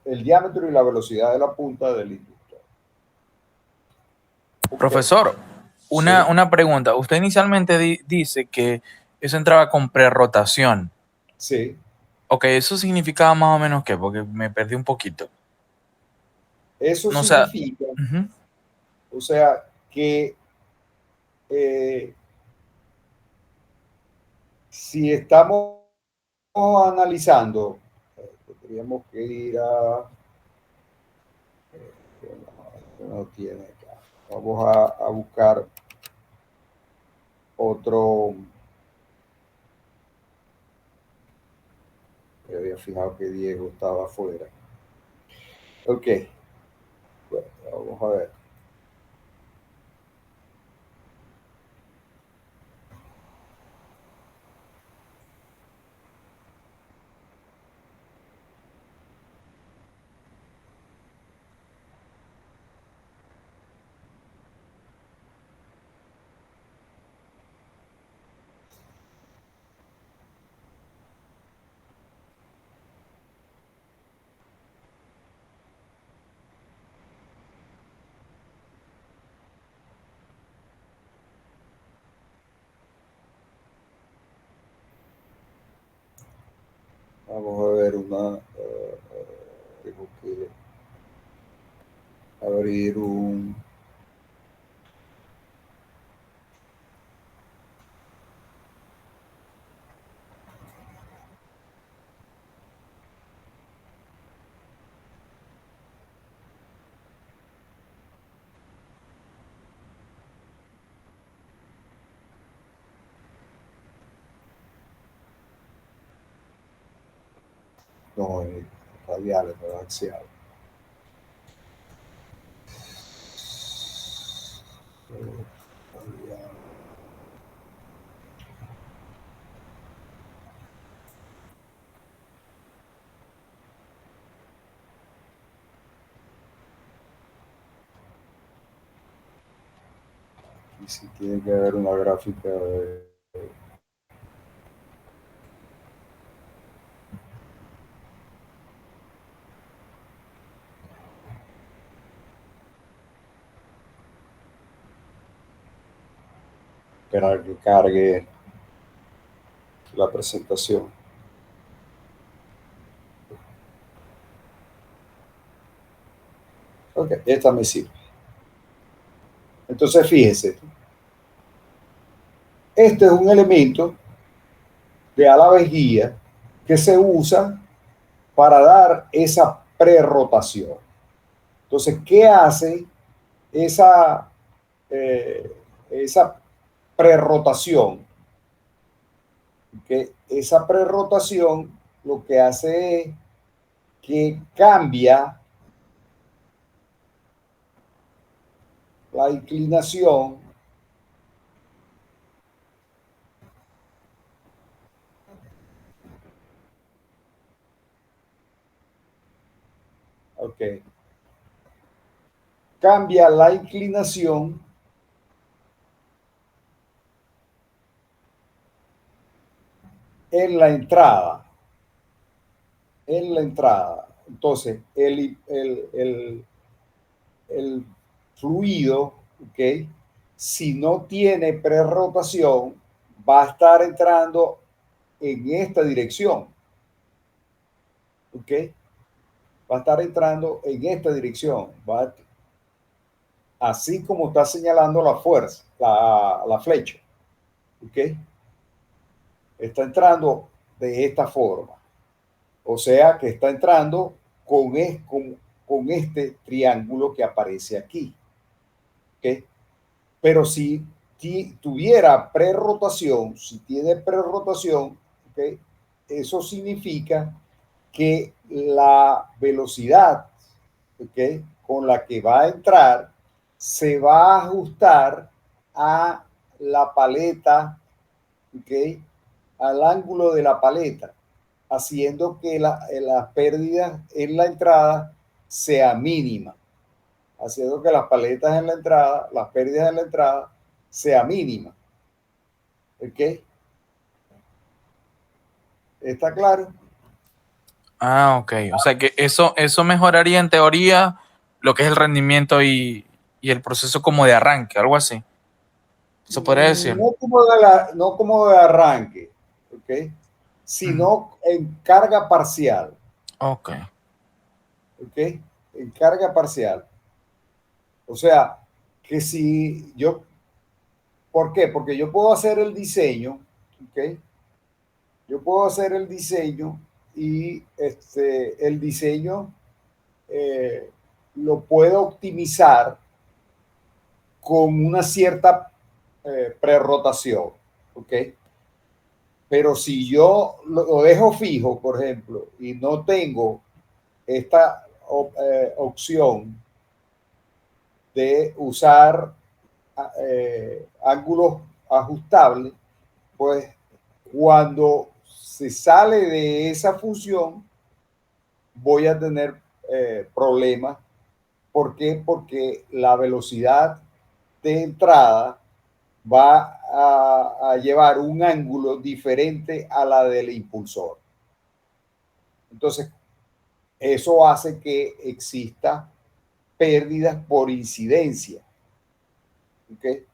el diámetro y la velocidad de la punta del inductor. Okay. Profesor, una pregunta. Usted inicialmente dice que eso entraba con prerrotación. Sí. Ok, ¿eso significaba más o menos qué? Porque me perdí un poquito. Eso no, significa, o sea, que si estamos analizando, tendríamos que ir a... no tiene acá. Vamos a buscar otro. Me había fijado que Diego estaba afuera. Ok. Bueno, vamos a ver. Vamos a ver una... tengo que abrir un... No, radiales, pero axial. Y si tiene que haber una gráfica de... Esperar que cargue la presentación. Ok, esta me sirve. Entonces, fíjese. Este es un elemento de ala vejiga que se usa para dar esa prerrotación. Entonces, ¿qué hace esa prerrotación? que esa prerrotación lo que hace es que cambia la inclinación cambia la inclinación en la entrada. En la entrada. Entonces, el fluido, ¿ok? Si no tiene prerrotación, va a estar entrando en esta dirección, ¿ok? Va a estar entrando en esta dirección, así como está señalando la fuerza, la flecha, ¿ok? Está entrando de esta forma, o sea que está entrando con este triángulo que aparece aquí, ¿ok? Pero si tuviera prerrotación, si tiene prerrotación, ¿okay? Eso significa que la velocidad, ¿okay? Con la que va a entrar se va a ajustar a la paleta, ¿okay? Al ángulo de la paleta, haciendo que la pérdida en la entrada sea mínima, haciendo que las paletas en la entrada, las pérdidas en la entrada, sea mínima. ¿Ok? ¿Está claro? Ah, ok. O sea que eso mejoraría en teoría lo que es el rendimiento y el proceso como de arranque, algo así. ¿Eso podría decir? No como de arranque, ¿ok? Mm, Sino en carga parcial, ok. ¿ok? En carga parcial. O sea, que si yo, ¿por qué? Porque yo puedo hacer el diseño, ¿ok? Yo puedo hacer el diseño y el diseño lo puedo optimizar con una cierta prerrotación, ¿ok? Pero si yo lo dejo fijo, por ejemplo, y no tengo esta opción de usar ángulos ajustables, pues cuando se sale de esa función voy a tener problemas. ¿Por qué? Porque la velocidad de entrada va a llevar un ángulo diferente a la del impulsor. Entonces, eso hace que exista pérdidas por incidencia. ¿Okay?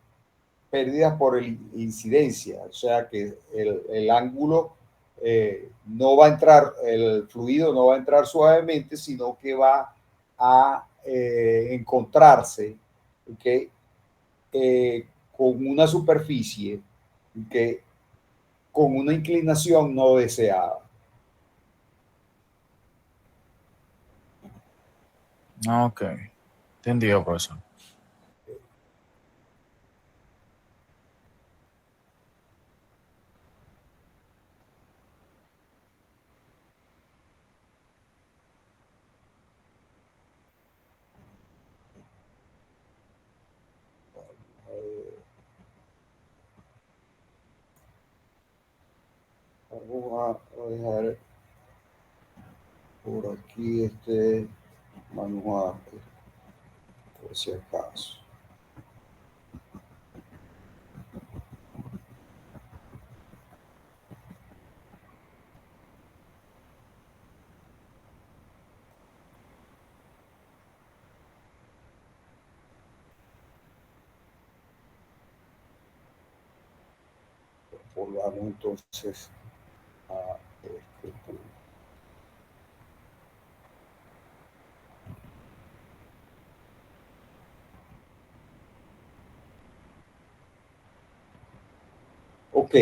Pérdidas por incidencia, o sea que el ángulo no va a entrar, el fluido no va a entrar suavemente, sino que va a encontrarse, ¿okay? Con una superficie que con una inclinación no deseada. Ok. Entendido, profesor. Vamos a dejar por aquí este manual, por si acaso. Volvamos entonces a este punto. Ok,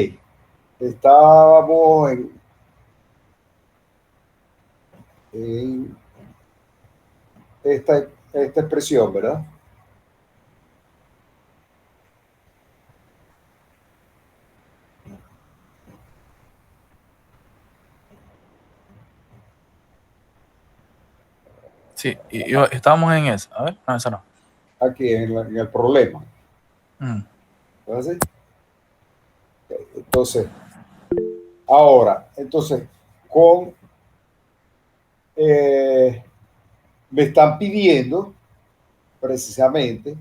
estábamos en esta expresión, ¿verdad? Sí, y estábamos en eso. A ver, no, eso no. Aquí en el problema. Mm. Entonces, ahora, entonces, con me están pidiendo precisamente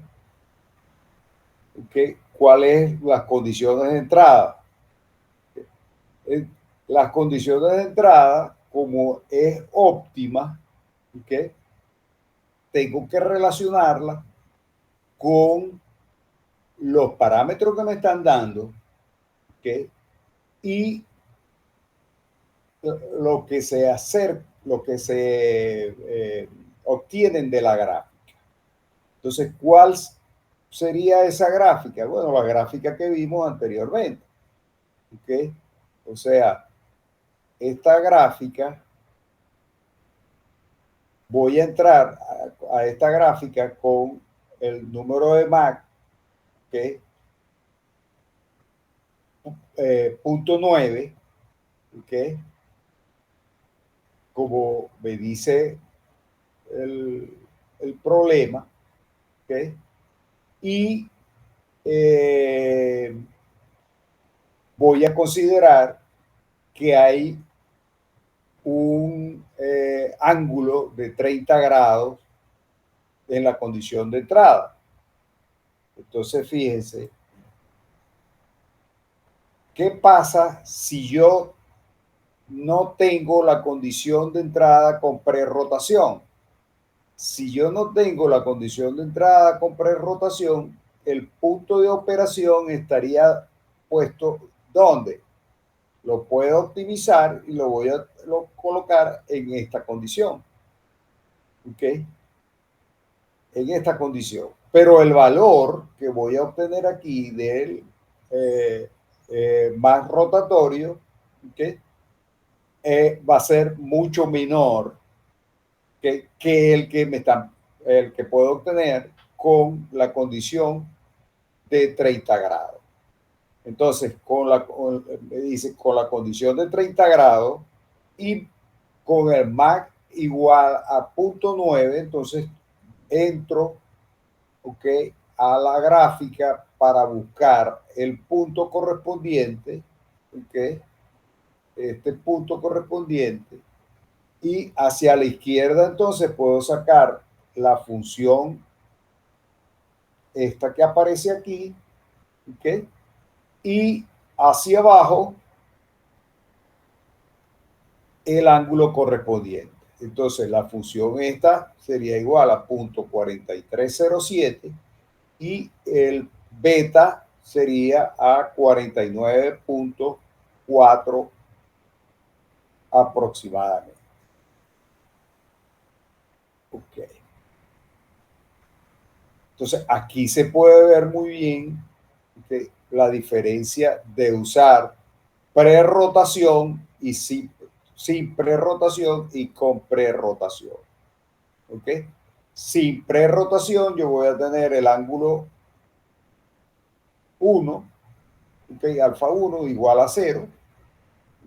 cuáles las condiciones de entrada. Las condiciones de entrada, como es óptima, ¿okay? Tengo que relacionarla con los parámetros que me están dando, ¿okay? Y lo que se hace, lo que se obtienen de la gráfica. Entonces, ¿cuál sería esa gráfica? Bueno, la gráfica que vimos anteriormente. ¿Okay? O sea, esta gráfica, voy a entrar a esta gráfica con el número de MAC, que es punto 9, ¿okay? Como me dice el problema, ¿okay? Y voy a considerar que hay un ángulo de 30 grados en la condición de entrada. Entonces, fíjense, ¿qué pasa si yo no tengo la condición de entrada con prerrotación? Si yo no tengo la condición de entrada con prerrotación, el punto de operación estaría puesto ¿dónde? Lo puedo optimizar y lo voy a colocar en esta condición. ¿Ok? En esta condición. Pero el valor que voy a obtener aquí del más rotatorio, ¿okay? Va a ser mucho menor que el que puedo obtener con la condición de 30 grados. Entonces, me dice, con la condición de 30 grados y con el MAC igual a 0.9, entonces entro, ¿ok?, a la gráfica para buscar el punto correspondiente, ¿ok?, este punto correspondiente, y hacia la izquierda entonces puedo sacar la función esta que aparece aquí, ¿ok?, y hacia abajo el ángulo correspondiente. Entonces la función esta sería igual a 0.4307 y el beta sería a 49.4 aproximadamente. Ok. Entonces aquí se puede ver muy bien la diferencia de usar prerrotación y sin prerrotación y con prerrotación. ¿Ok? Sin prerrotación yo voy a tener el ángulo 1, ¿okay? Alfa 1 igual a 0,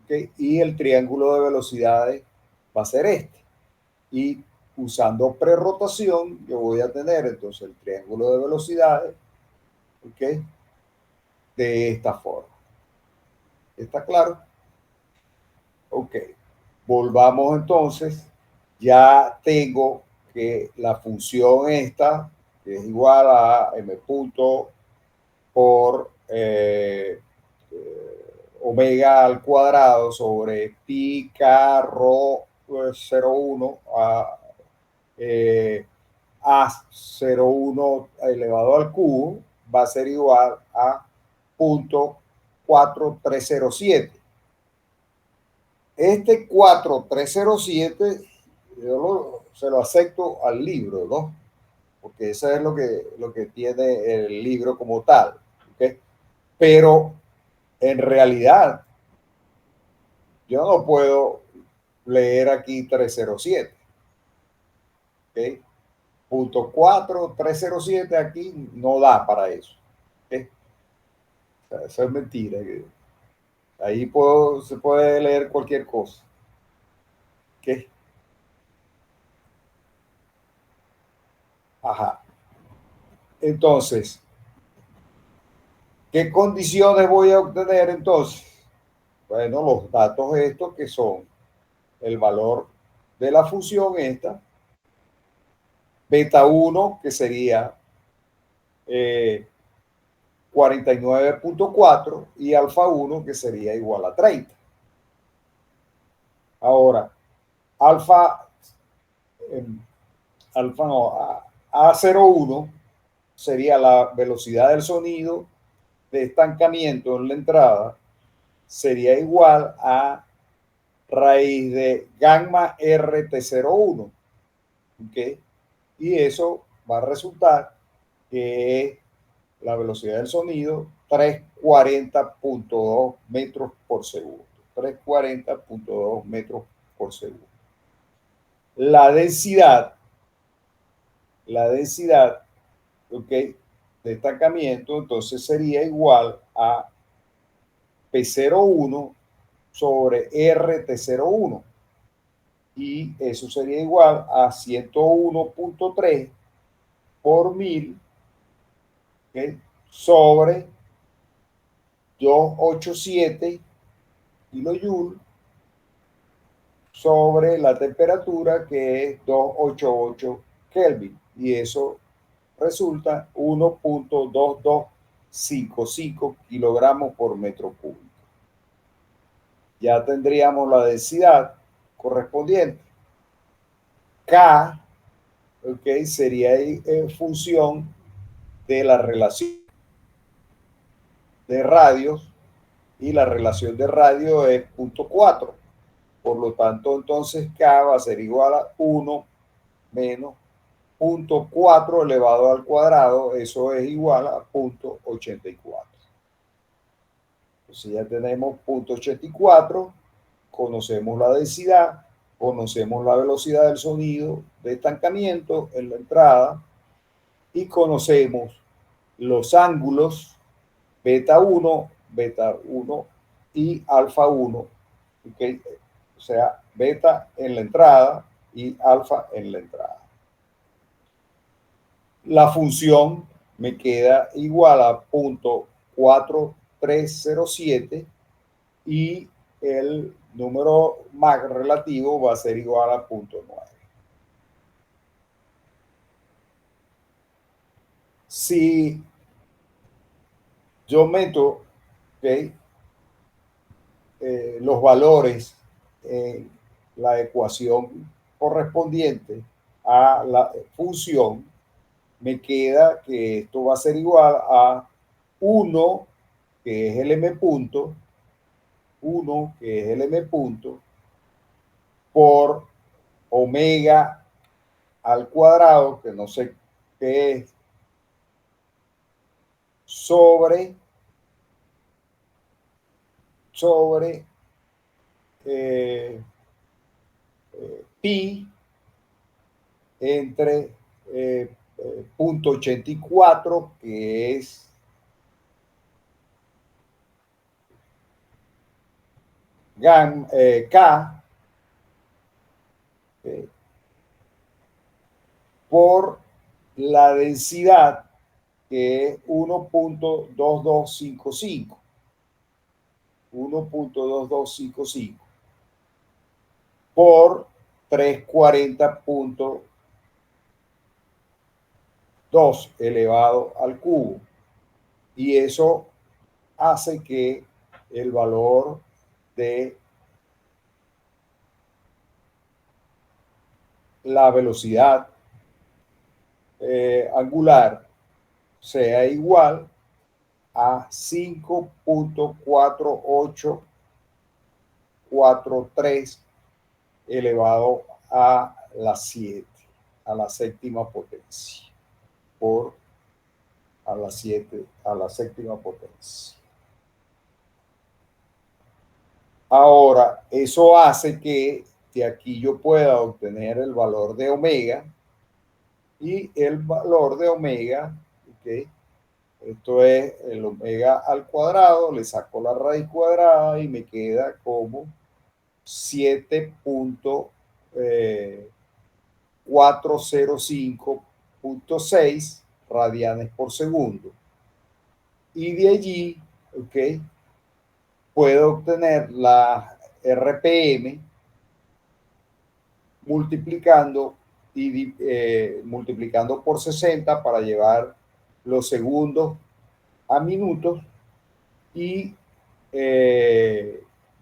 ¿okay? Y el triángulo de velocidades va a ser este. Y usando prerrotación yo voy a tener entonces el triángulo de velocidades, ¿okay?, de esta forma. ¿Está claro? Ok. Volvamos entonces. Ya tengo que la función esta, que es igual a m punto por omega al cuadrado sobre pi k rho 0,1 a 0,1 elevado al cubo va a ser igual a 0.4307. Este 4307 se lo acepto al libro, ¿no? Porque eso es lo que tiene el libro como tal, ¿okay? Pero en realidad yo no puedo leer aquí 307, ¿ok? Punto 4307 aquí no da para eso, ¿okay? O sea, eso es mentira. Ahí se puede leer cualquier cosa, ¿ok? Ajá. Entonces, ¿qué condiciones voy a obtener entonces? Bueno, los datos estos que son el valor de la función esta, beta 1 que sería 49.4 y alfa 1 que sería igual a 30. Ahora, alfa, alfa no, A01 sería la velocidad del sonido de estancamiento en la entrada, sería igual a raíz de gamma RT01. ¿Okay? Y eso va a resultar que es la velocidad del sonido 340.2 metros por segundo. 340.2 metros por segundo. La densidad, ¿ok? De estancamiento, entonces sería igual a P01 sobre RT01. Y eso sería igual a 101.3 por mil, ¿okay? Sobre 287 kilojoules sobre la temperatura que es 288 Kelvin. Y eso resulta 1.2255 kilogramos por metro cúbico. Ya tendríamos la densidad correspondiente. K, ¿okay? Sería en función de la relación de radios y la relación de radio es 0.4. Por lo tanto, entonces K va a ser igual a 1 menos 0.4 elevado al cuadrado, eso es igual a 0.84. Entonces ya tenemos 0.84, conocemos la densidad, conocemos la velocidad del sonido de estancamiento en la entrada y conocemos los ángulos beta 1 y alfa 1, ¿okay? O sea, beta en la entrada y alfa en la entrada. La función me queda igual a 0.4307 y el número Mach relativo va a ser igual a 0.9. Si yo meto, ¿okay? Los valores en la ecuación correspondiente a la función, me queda que esto va a ser igual a 1, que es el m punto, 1, que es el m punto, por omega al cuadrado, que no sé qué es, sobre pi entre 0.84, que es K, por la densidad, que es 1.2255. 1.2255 por 340.2 elevado al cubo. Y eso hace que el valor de la velocidad angular sea igual a 5.4843 elevado a la 7, a la séptima potencia, por a la 7, a la séptima potencia. Ahora, eso hace que de aquí yo pueda obtener el valor de omega, y el valor de omega, ¿okay? Esto es el omega al cuadrado, le saco la raíz cuadrada y me queda como 7.405 0.6 radianes por segundo. Y de allí, ¿ok?, puedo obtener la RPM multiplicando multiplicando por 60 para llevar los segundos a minutos y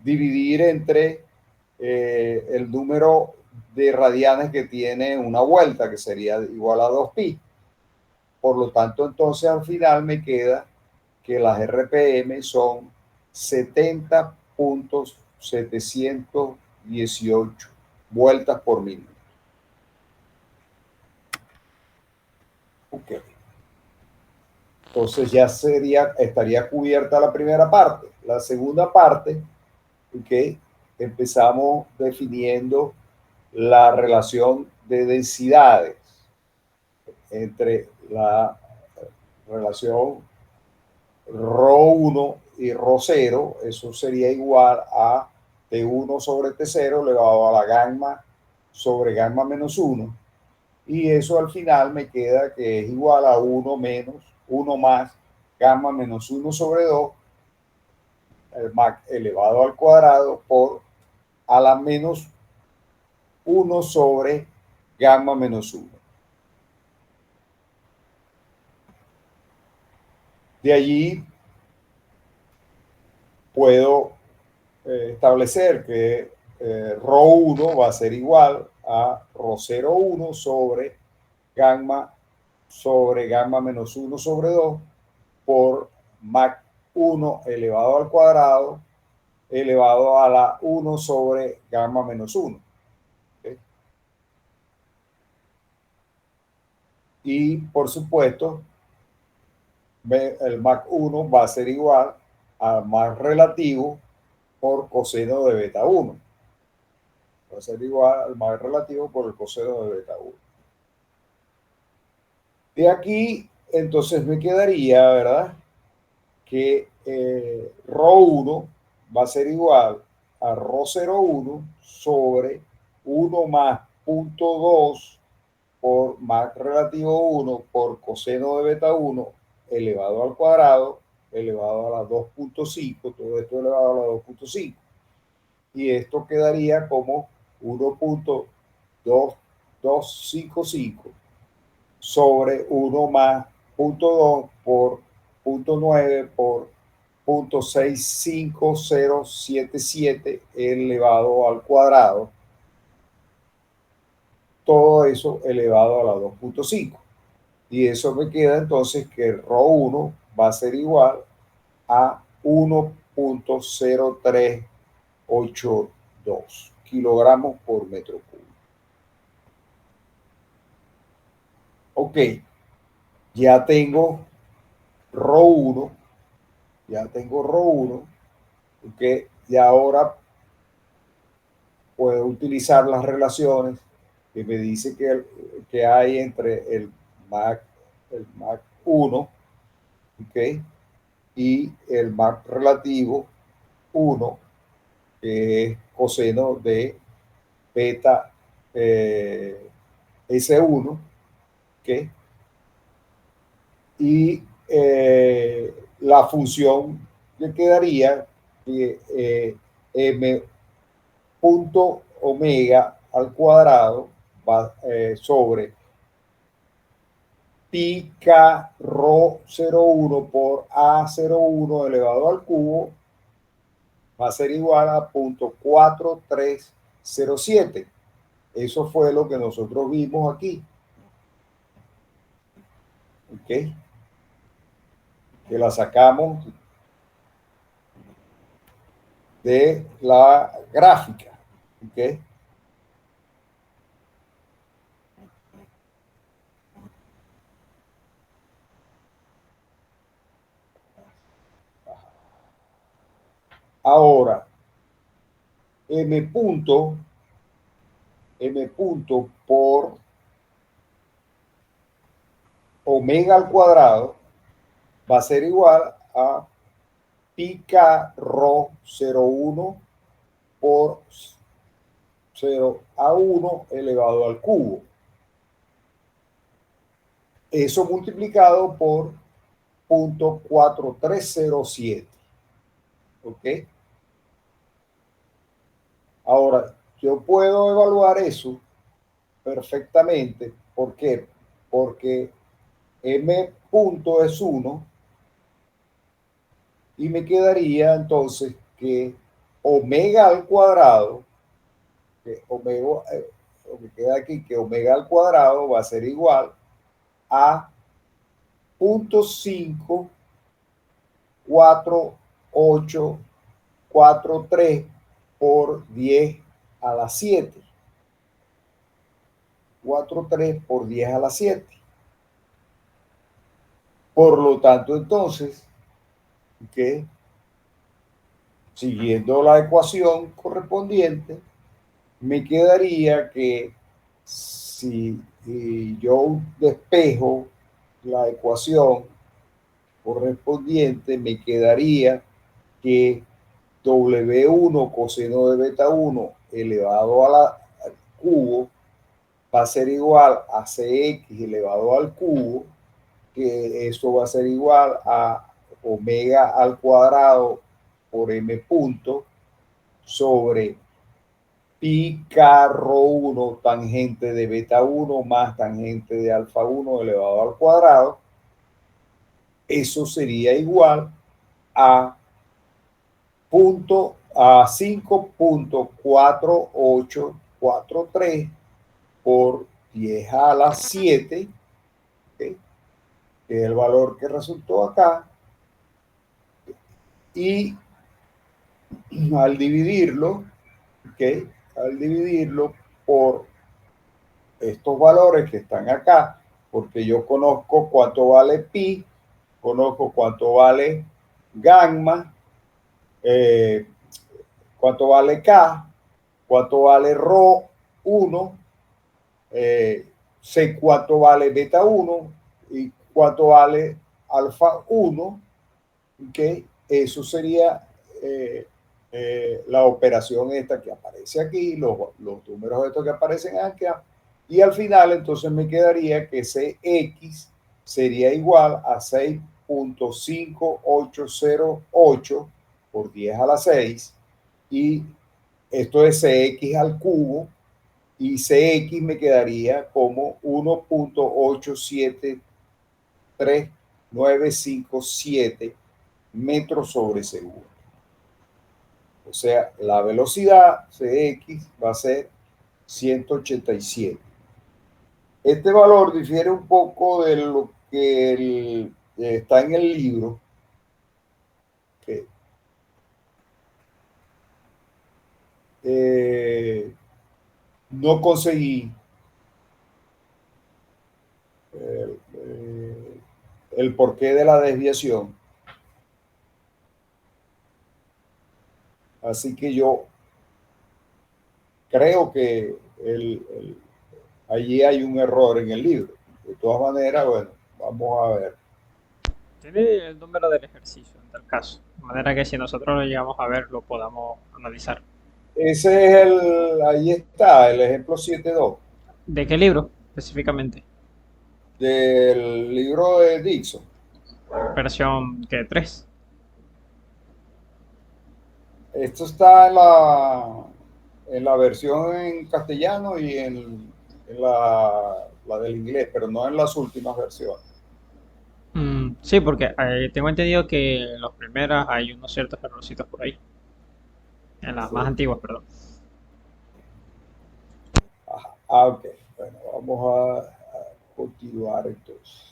dividir entre el número de radianes que tiene una vuelta, que sería igual a 2pi. Por lo tanto, entonces al final me queda que las RPM son 70.718 vueltas por minuto. Ok. Entonces ya estaría cubierta la primera parte. La segunda parte, ok, empezamos definiendo la relación de densidades entre la relación ρ1 y ρ0. Eso sería igual a T1 sobre T0 elevado a la gamma sobre gamma menos 1. Y eso al final me queda que es igual a 1 más gamma menos 1 sobre 2, el Mach elevado al cuadrado por a la menos 1 sobre gamma menos 1. De allí puedo establecer que ρ1 va a ser igual a ρ01 sobre gamma menos 1 sobre 2 por Mach 1 elevado al cuadrado elevado a la 1 sobre gamma menos 1. ¿Okay? Y por supuesto, el Mach 1 va a ser igual al Mach relativo por coseno de beta 1. Va a ser igual al Mach relativo por el coseno de beta 1. De aquí, entonces me quedaría, ¿verdad?, que ρ1 va a ser igual a ρ01 sobre 1 más 0.2 por Mach relativo 1 por coseno de beta 1 elevado al cuadrado elevado a la 2.5, todo esto elevado a la 2.5. Y esto quedaría como 1.2255 sobre 1 más 0.2 por 0.9 por 0.65077 elevado al cuadrado. Todo eso elevado a la 2.5. Y eso me queda entonces que ρ1 va a ser igual a 1.0382 kilogramos por metro cúbico. Ok, ya tengo ρ1, ok, y ahora puedo utilizar las relaciones que me dice que hay entre el Mach 1, ok, y el Mach relativo 1, que es coseno de beta S1, ¿ok? Y la función que quedaría que m punto omega al cuadrado va, sobre pi k ρ01 por A01 elevado al cubo va a ser igual a 0.4307. Eso fue lo que nosotros vimos aquí. ¿Ok? Que la sacamos de la gráfica. ¿Ok? Ahora, m punto por omega al cuadrado va a ser igual a pi k ρ01 por 0 a 1 elevado al cubo. eso multiplicado por 0.4307. ¿Ok? Ahora, yo puedo evaluar eso perfectamente. ¿Por qué? Porque m punto es 1 y me quedaría entonces que omega al cuadrado, que omega, lo que queda aquí, que omega al cuadrado va a ser igual a 0.5843 por 10 a la 7. 43 por 10 a la 7. Por lo tanto, entonces, que siguiendo la ecuación correspondiente, me quedaría que si yo despejo la ecuación correspondiente, me quedaría que W1 coseno de beta 1 elevado al cubo va a ser igual a CX elevado al cubo, que eso va a ser igual a omega al cuadrado por m punto sobre pi k rho 1 tangente de beta 1 más tangente de alfa 1 elevado al cuadrado. Eso sería igual a 5.4843 por 10 a la 7, ¿okay? Que es el valor que resultó acá, y al dividirlo, ¿okay? Al dividirlo por estos valores que están acá, porque yo conozco cuánto vale pi, conozco cuánto vale gamma, cuánto vale k, cuánto vale rho 1, sé cuánto vale beta 1 y cuánto vale alfa 1, ¿okay? Eso sería la operación esta que aparece aquí, los números estos que aparecen aquí, y al final entonces me quedaría que CX sería igual a 6.5808 por 10 a la 6, y esto es CX al cubo, y CX me quedaría como 1.873957 metros sobre segundo. O sea, la velocidad CX va a ser 187. Este valor difiere un poco de lo que está en el libro. Que, no conseguí el porqué de la desviación. Así que yo creo que allí hay un error en el libro. De todas maneras, bueno, vamos a ver. Tiene el número del ejercicio en tal caso, de manera que si nosotros lo llegamos a ver, lo podamos analizar. Ese es ahí está, el ejemplo 7.2 ¿De qué libro específicamente? del libro de Dixon. Versión que 3. Esto está en la versión en castellano y en la del inglés, pero no en las últimas versiones. Sí, porque tengo entendido que en las primeras hay unos ciertos errorcitos por ahí. En las Sí. más antiguas, perdón. Ajá. Ah, ok. Bueno, vamos a continuar entonces.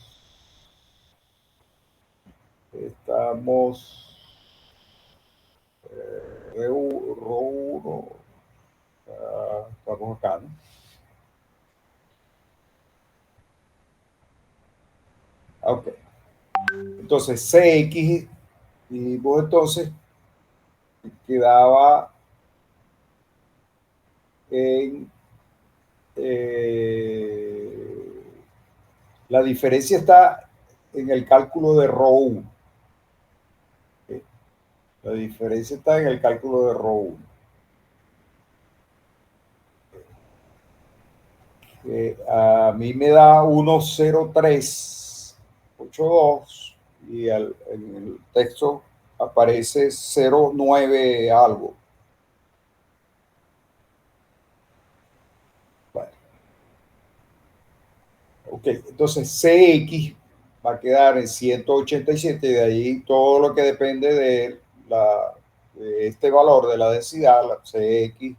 Estamos row 1. Estamos acá, ¿no? Ok. Entonces, CX, y vos entonces quedaba en la diferencia está en el cálculo de Rho. ¿Okay? La diferencia está en el cálculo de Rho. a mí me da 10382 y en el texto aparece 09 algo. Bueno. Ok, entonces CX va a quedar en 187, y de ahí todo lo que depende de este valor de la densidad, la CX,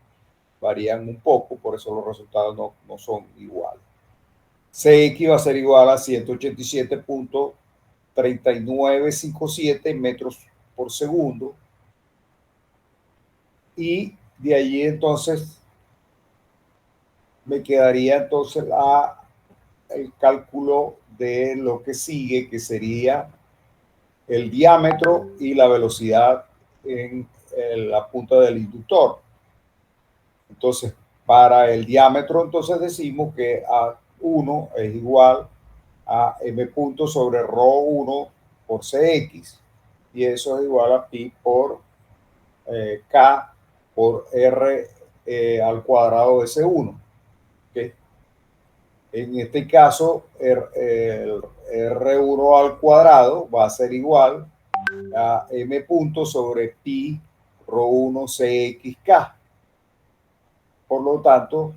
varían un poco, por eso los resultados no son iguales. CX va a ser igual a 187.3957 metros por segundo, y de allí entonces me quedaría entonces el cálculo de lo que sigue, que sería el diámetro y la velocidad en la punta del inductor. Entonces, para el diámetro, entonces decimos que A1 es igual a M punto sobre ρ1 por Cx, y eso es igual a pi por K por R al cuadrado de C1. ¿Okay? En este caso, el R1 al cuadrado va a ser igual a M punto sobre pi ρ1 Cxk. Por lo tanto,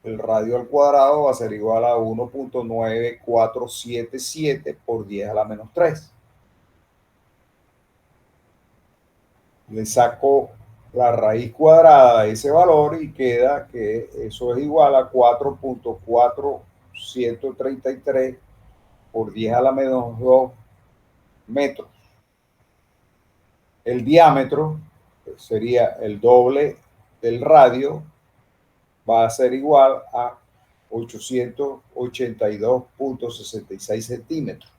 el radio al cuadrado va a ser igual a 1.9477 por 10 a la menos 3. Le saco la raíz cuadrada de ese valor y queda que eso es igual a 4.4133 por 10 a la menos 2 metros. El diámetro sería el doble del radio, va a ser igual a 882.66 centímetros.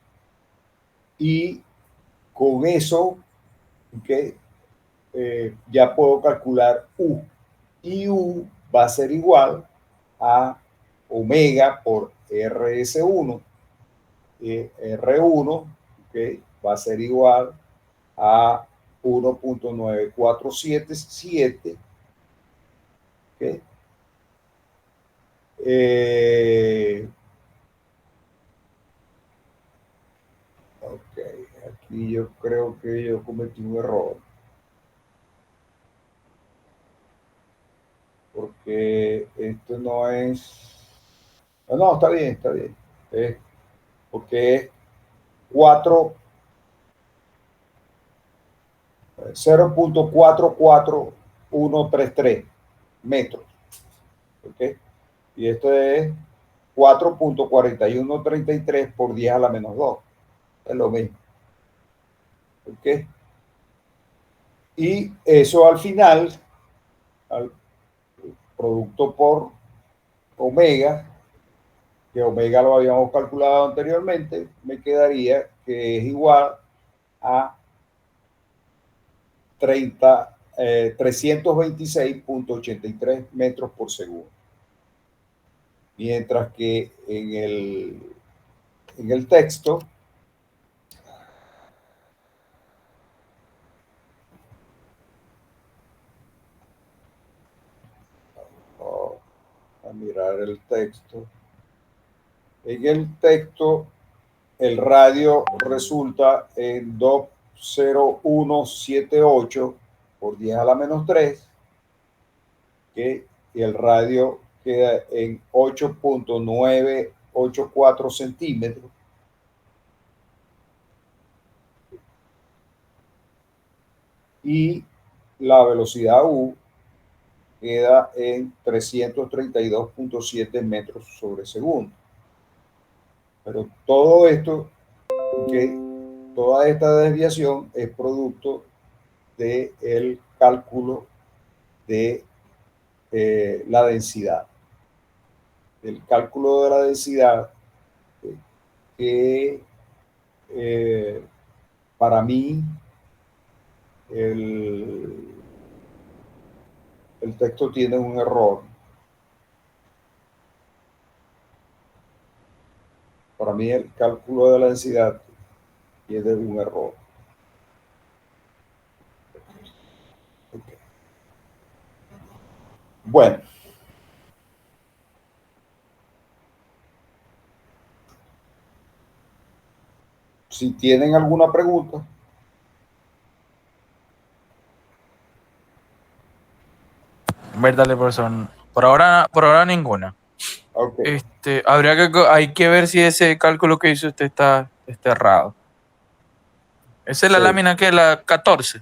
Y con eso, okay, ya puedo calcular U. Y U va a ser igual a omega por RS1. R1, okay, va a ser igual a 1.9477. Okay. Ok, aquí yo creo que yo cometí un error. Porque esto no es... No, está bien, está bien. Porque es 0.44133 metros. ¿Ok? Y esto es 4.4133 por 10 a la menos 2. Es lo mismo. ¿Ok? Y eso al final, al producto por omega, que omega lo habíamos calculado anteriormente, me quedaría que es igual a 326.83 metros por segundo. Mientras que en el texto a mirar el texto. En el texto, el radio resulta en 20178 por 10 a la menos 3, y el radio queda en 8.984 centímetros. Y la velocidad U queda en 332.7 metros sobre segundo. Pero todo esto, toda esta desviación es producto del cálculo de la densidad. El cálculo de la densidad que para mí el texto tiene un error. Para mí el cálculo de la densidad tiene un error. Okay. Bueno. si tienen alguna pregunta. Dale, profesor. Por ahora ninguna. Ok. Hay que ver si ese cálculo que hizo usted está errado. Esa es la Sí. lámina que la 14.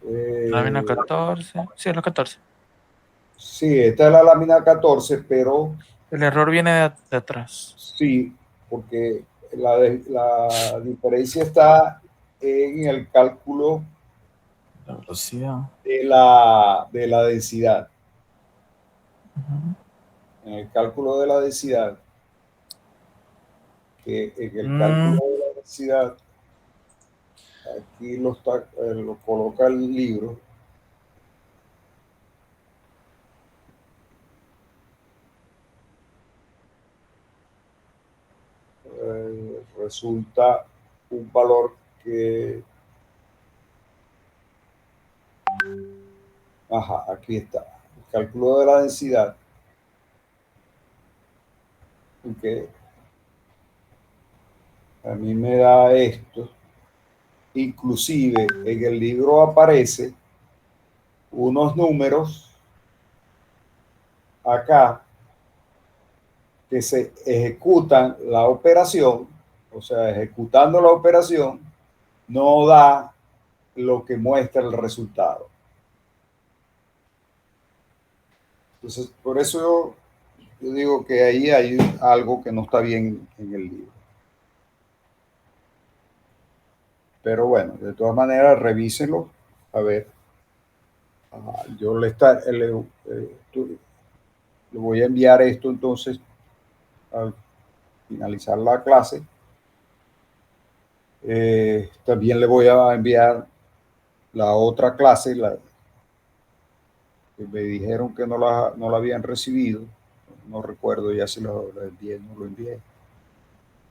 Lámina Eh, 14. Sí, es la 14. sí, esta es la lámina 14, pero El error viene de atrás. sí, porque la diferencia está en el cálculo La velocidad. de la densidad. Ujú. En el cálculo de la densidad, que en el Mm, cálculo de la densidad, aquí lo coloca el libro. Resulta un valor que, ajá, aquí está, el cálculo de la densidad, que a mí me da esto. Inclusive en el libro aparece unos números acá que se ejecutan la operación, o sea, ejecutando la operación, no da lo que muestra el resultado. Entonces, por eso yo digo que ahí hay algo que no está bien en el libro. Pero bueno, de todas maneras, revísenlo. A ver, yo le voy a enviar esto entonces al finalizar la clase. También le voy a enviar la otra clase, que me dijeron que no la habían recibido. No recuerdo ya si lo envié, no lo envié.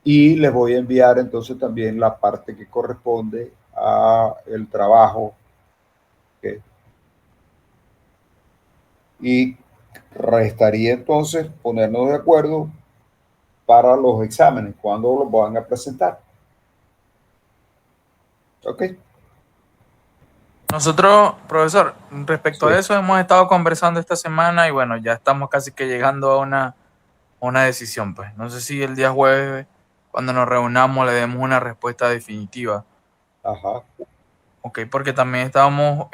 Y les voy a enviar entonces también la parte que corresponde a el trabajo. ¿Okay? Y restaría entonces ponernos de acuerdo para los exámenes, cuando los van a presentar. ¿Ok? Nosotros, profesor, respecto a Sí. eso hemos estado conversando esta semana y bueno, ya estamos casi que llegando a una decisión, pues. No sé si el día jueves, cuando nos reunamos, le demos una respuesta definitiva. Ajá. Ok, porque también estábamos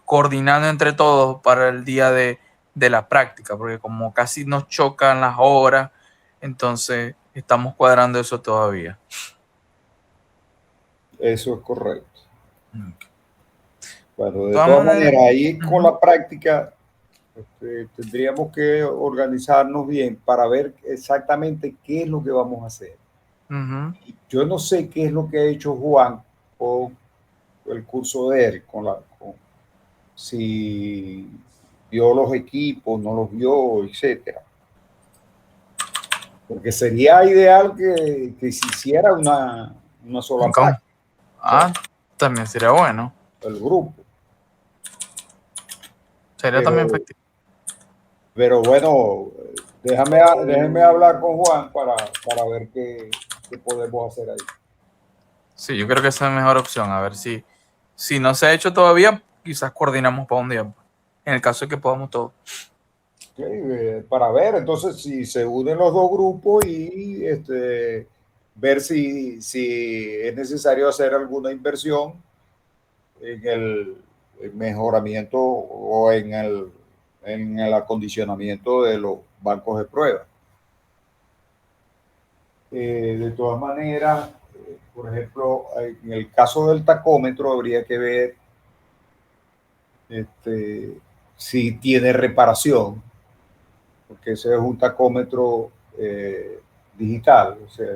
coordinando entre todos para el día de la práctica, porque como casi nos chocan las horas, entonces estamos cuadrando eso todavía. Eso es correcto. Ok. Bueno, De de todas todas maneras, maneras, ahí con ujú, la práctica tendríamos que organizarnos bien para ver exactamente qué es lo que vamos a hacer. ujú. Yo no sé qué es lo que ha hecho Juan con el curso de él, si vio los equipos, no los vio, etcétera. Porque sería ideal que se hiciera una sola ¿Cómo? práctica, o sea, Ah, también sería bueno. el grupo. Sería Pero, también factible. pero bueno, déjeme hablar con Juan para ver qué podemos hacer ahí. Sí, yo creo que esa es la mejor opción. A ver si no se ha hecho todavía, quizás coordinamos para un día. En el caso de que podamos todos. ¿Ok? Para ver entonces si se unen los dos grupos y ver si es necesario hacer alguna inversión en el mejoramiento o en el acondicionamiento de los bancos de prueba. De todas maneras, por ejemplo, en el caso del tacómetro habría que ver si tiene reparación, porque ese es un tacómetro digital, o sea,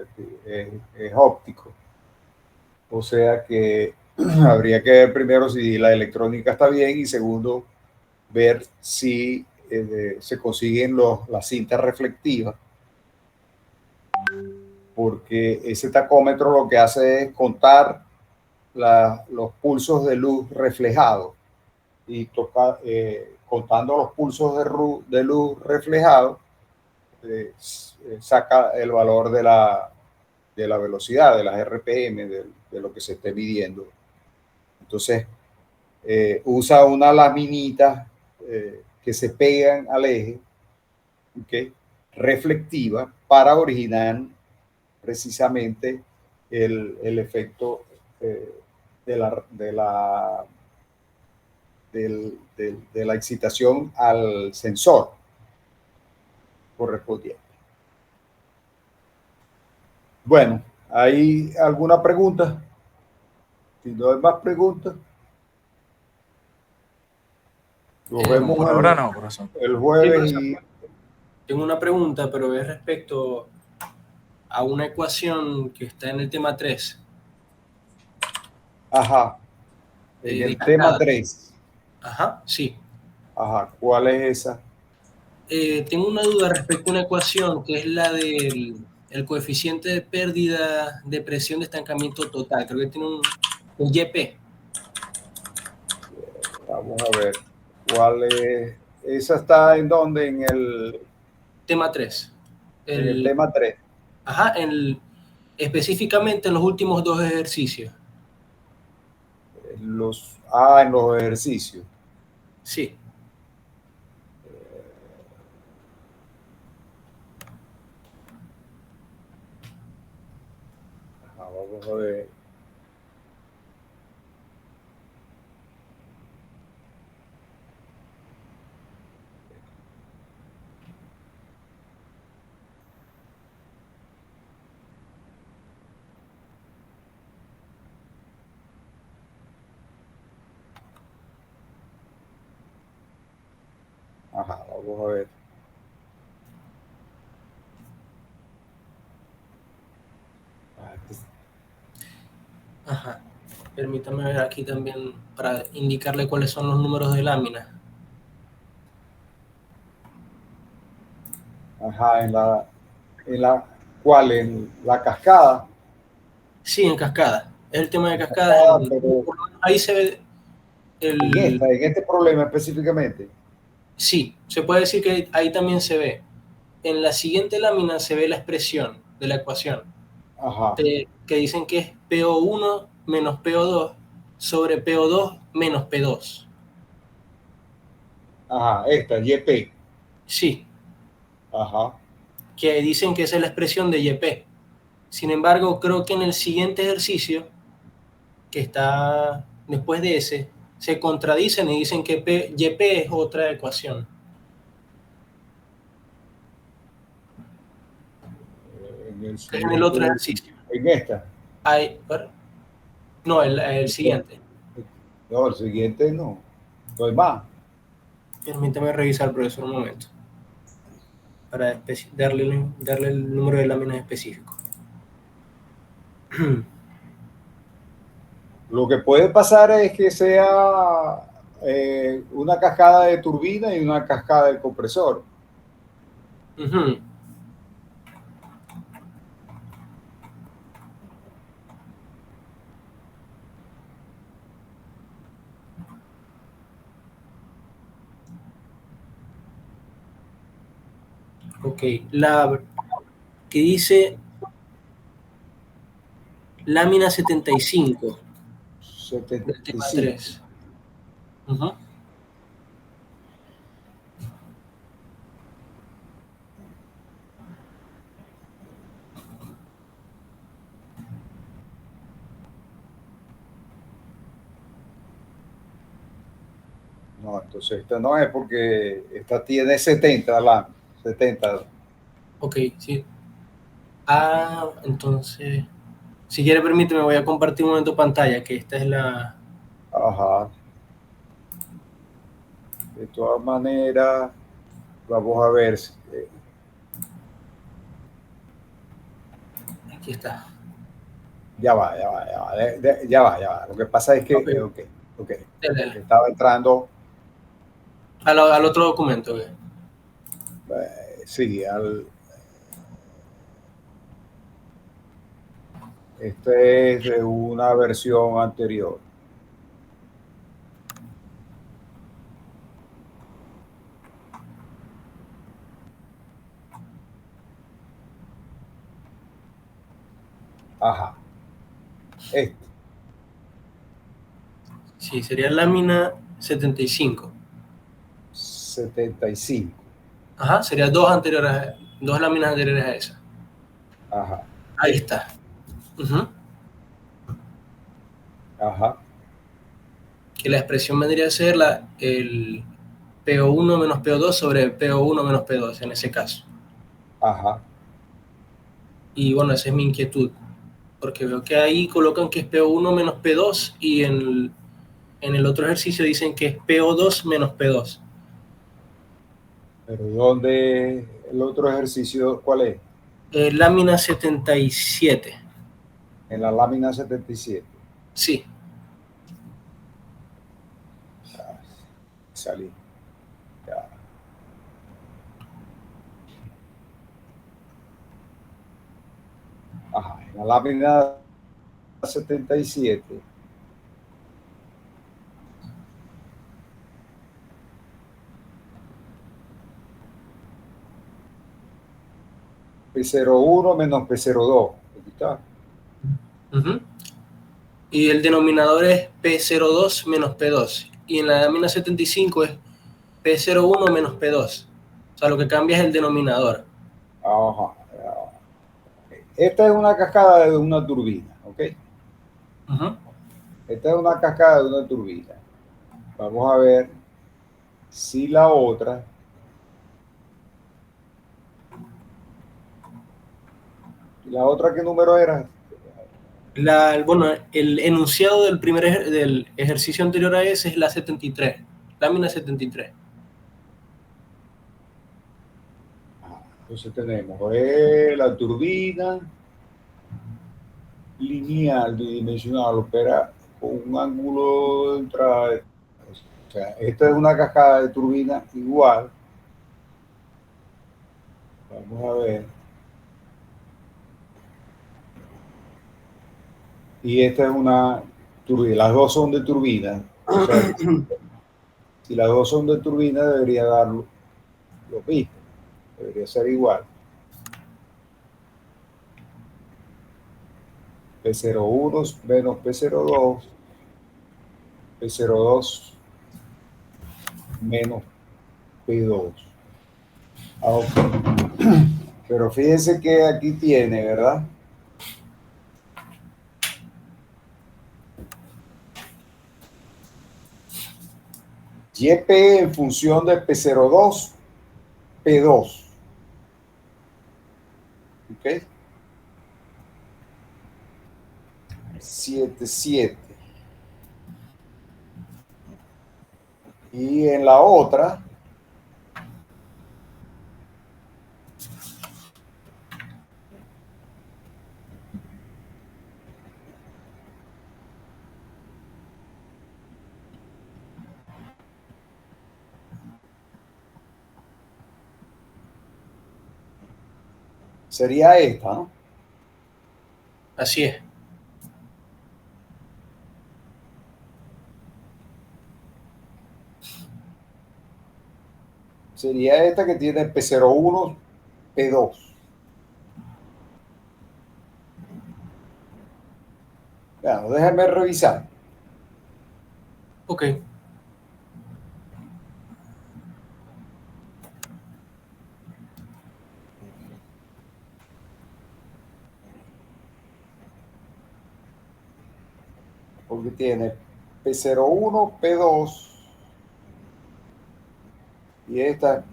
es óptico. O sea que habría que ver primero si la electrónica está bien y segundo, ver si se consiguen las cintas reflectivas, porque ese tacómetro lo que hace es contar los pulsos de luz reflejados y contando los pulsos de luz reflejados, saca el valor de la velocidad, de las RPM, de lo que se esté midiendo. Entonces, usa una laminita que se pegan al eje, ¿okay? Reflectiva, para originar precisamente el efecto de la excitación al sensor correspondiente. Bueno, ¿hay alguna pregunta? Si no hay más preguntas, nos vemos Por ahora no, corazón. el jueves. Sí, tengo una pregunta, pero es respecto a una ecuación que está en el tema 3. Ajá. En el tema 3. Ajá, sí. Ajá. ¿Cuál es esa? Tengo una duda respecto a una ecuación que es la del el coeficiente de pérdida de presión de estancamiento total. Creo que tiene un YP. Vamos a ver. ¿Cuál es? ¿Esa está en dónde? En el Tema 3. en el tema 3. Ajá, específicamente en los últimos 2 ejercicios. En los ejercicios. Sí. Ajá, vamos a ver. Ajá, vamos a ver. Ajá. Permítame ver aquí también para indicarle cuáles son los números de lámina. Ajá, ¿cuál? En la cascada. Sí, en cascada. Es el tema de cascada. Pero Ahí se ve en este problema específicamente. Sí, se puede decir que ahí también se ve. En la siguiente lámina se ve la expresión de la ecuación, Ajá, que dicen que es PO1 menos PO2 sobre PO2 menos P2. ajá, esta, YP. Sí, Ajá, que dicen que esa es la expresión de YP. Sin embargo, creo que en el siguiente ejercicio, que está después de ese, se contradicen y dicen que YP es otra ecuación. En el otro ejercicio. En esta. No, el siguiente. No, el siguiente no. No hay más. Permítame revisar, profesor, un momento. Para darle el número de láminas específico. Lo que puede pasar es que sea una cascada de turbina y una cascada de compresor. Ok, la que dice lámina 75 del tema 75. 3. No, entonces esta no es porque esta tiene 70 70. Ok, sí. Entonces, si quiere permíteme, voy a compartir un momento pantalla, que esta es la... Ajá. De todas maneras, vamos a ver. Aquí está. Ya va. Lo que pasa es que, ok. Estaba entrando. Al otro documento. Sí, este es de una versión anterior. Ajá. Este. Sí, sería lámina 75. 75. Ajá, sería dos láminas anteriores a esa. Ajá. Ahí está. Ujú. Ajá. Que la expresión vendría a ser el PO1 menos PO2 sobre PO1 menos P2 en ese caso. Ajá. Y bueno, esa es mi inquietud, porque veo que ahí colocan que es PO1 menos P2 y en el otro ejercicio dicen que es PO2 menos P2. Pero ¿dónde el otro ejercicio cuál es? Lámina 77. En la lámina 77. Sí. Salí. Ya. Ajá. En la lámina 77. P01 menos P02. Aquí está. Uh-huh. Y el denominador es P02 menos P2. Y en la lámina 75 es P01 menos P2. O sea, lo que cambia es el denominador. Ajá. Esta es una cascada de una turbina, ¿ok? Uh-huh. Esta es una cascada de una turbina. Vamos a ver si la otra. ¿La otra qué número era? Bueno, el enunciado del ejercicio anterior a ese es la 73, lámina 73. Entonces tenemos la turbina lineal bidimensional opera con un ángulo de entrada. O sea, esta es una cascada de turbina igual. Vamos a ver. Y esta es una turbina. Las dos son de turbina. O sea, si las dos son de turbina, debería dar lo mismo. Debería ser igual. P01 menos P02. P02 menos P2. Ok. Pero fíjense que aquí tiene, ¿verdad? YP en función de P02, P2. ¿Ok? 7, 7. Y en la otra, sería esta, ¿no? Así es. Sería esta que tiene P01, P2. Bueno, déjenme revisar. Ok. Porque tiene P01, P2. Y esta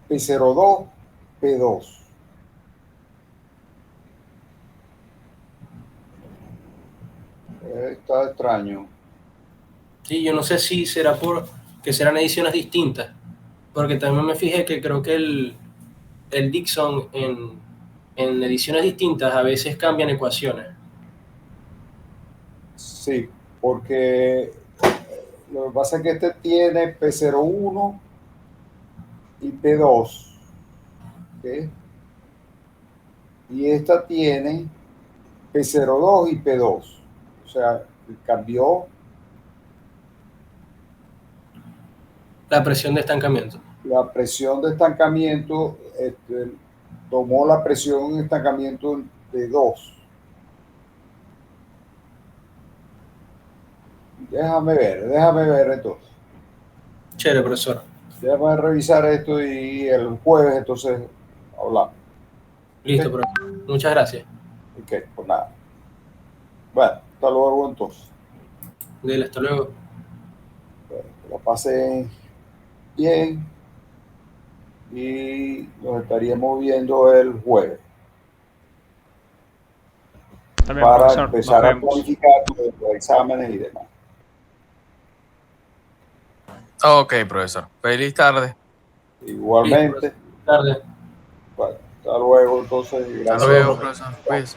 P02, P2. Está extraño. Sí, yo no sé si será que serán ediciones distintas, porque también me fijé que creo que el Dixon en ediciones distintas a veces cambian ecuaciones. Sí, porque lo que pasa es que este tiene P01 y P2. ¿Okay? Y esta tiene P02 y P2. O sea, cambió La presión de estancamiento. la presión de estancamiento, tomó la presión de estancamiento de 2. Déjame ver entonces. Chévere, profesor. Déjame revisar esto y el jueves entonces hablamos. Listo, Ok. profesor. Muchas gracias. Ok, pues nada. Bueno, hasta luego entonces. Dele, hasta luego. Bueno, que la pasen bien y nos estaríamos viendo el jueves Está bien, para profesor. Nos empezar a vemos. planificar los exámenes y demás. Ok, profesor. Feliz tarde. Igualmente, Listo, profesor. Tarde. bueno, hasta luego entonces y Hasta gracias. luego, profe. profesor. Cuídese.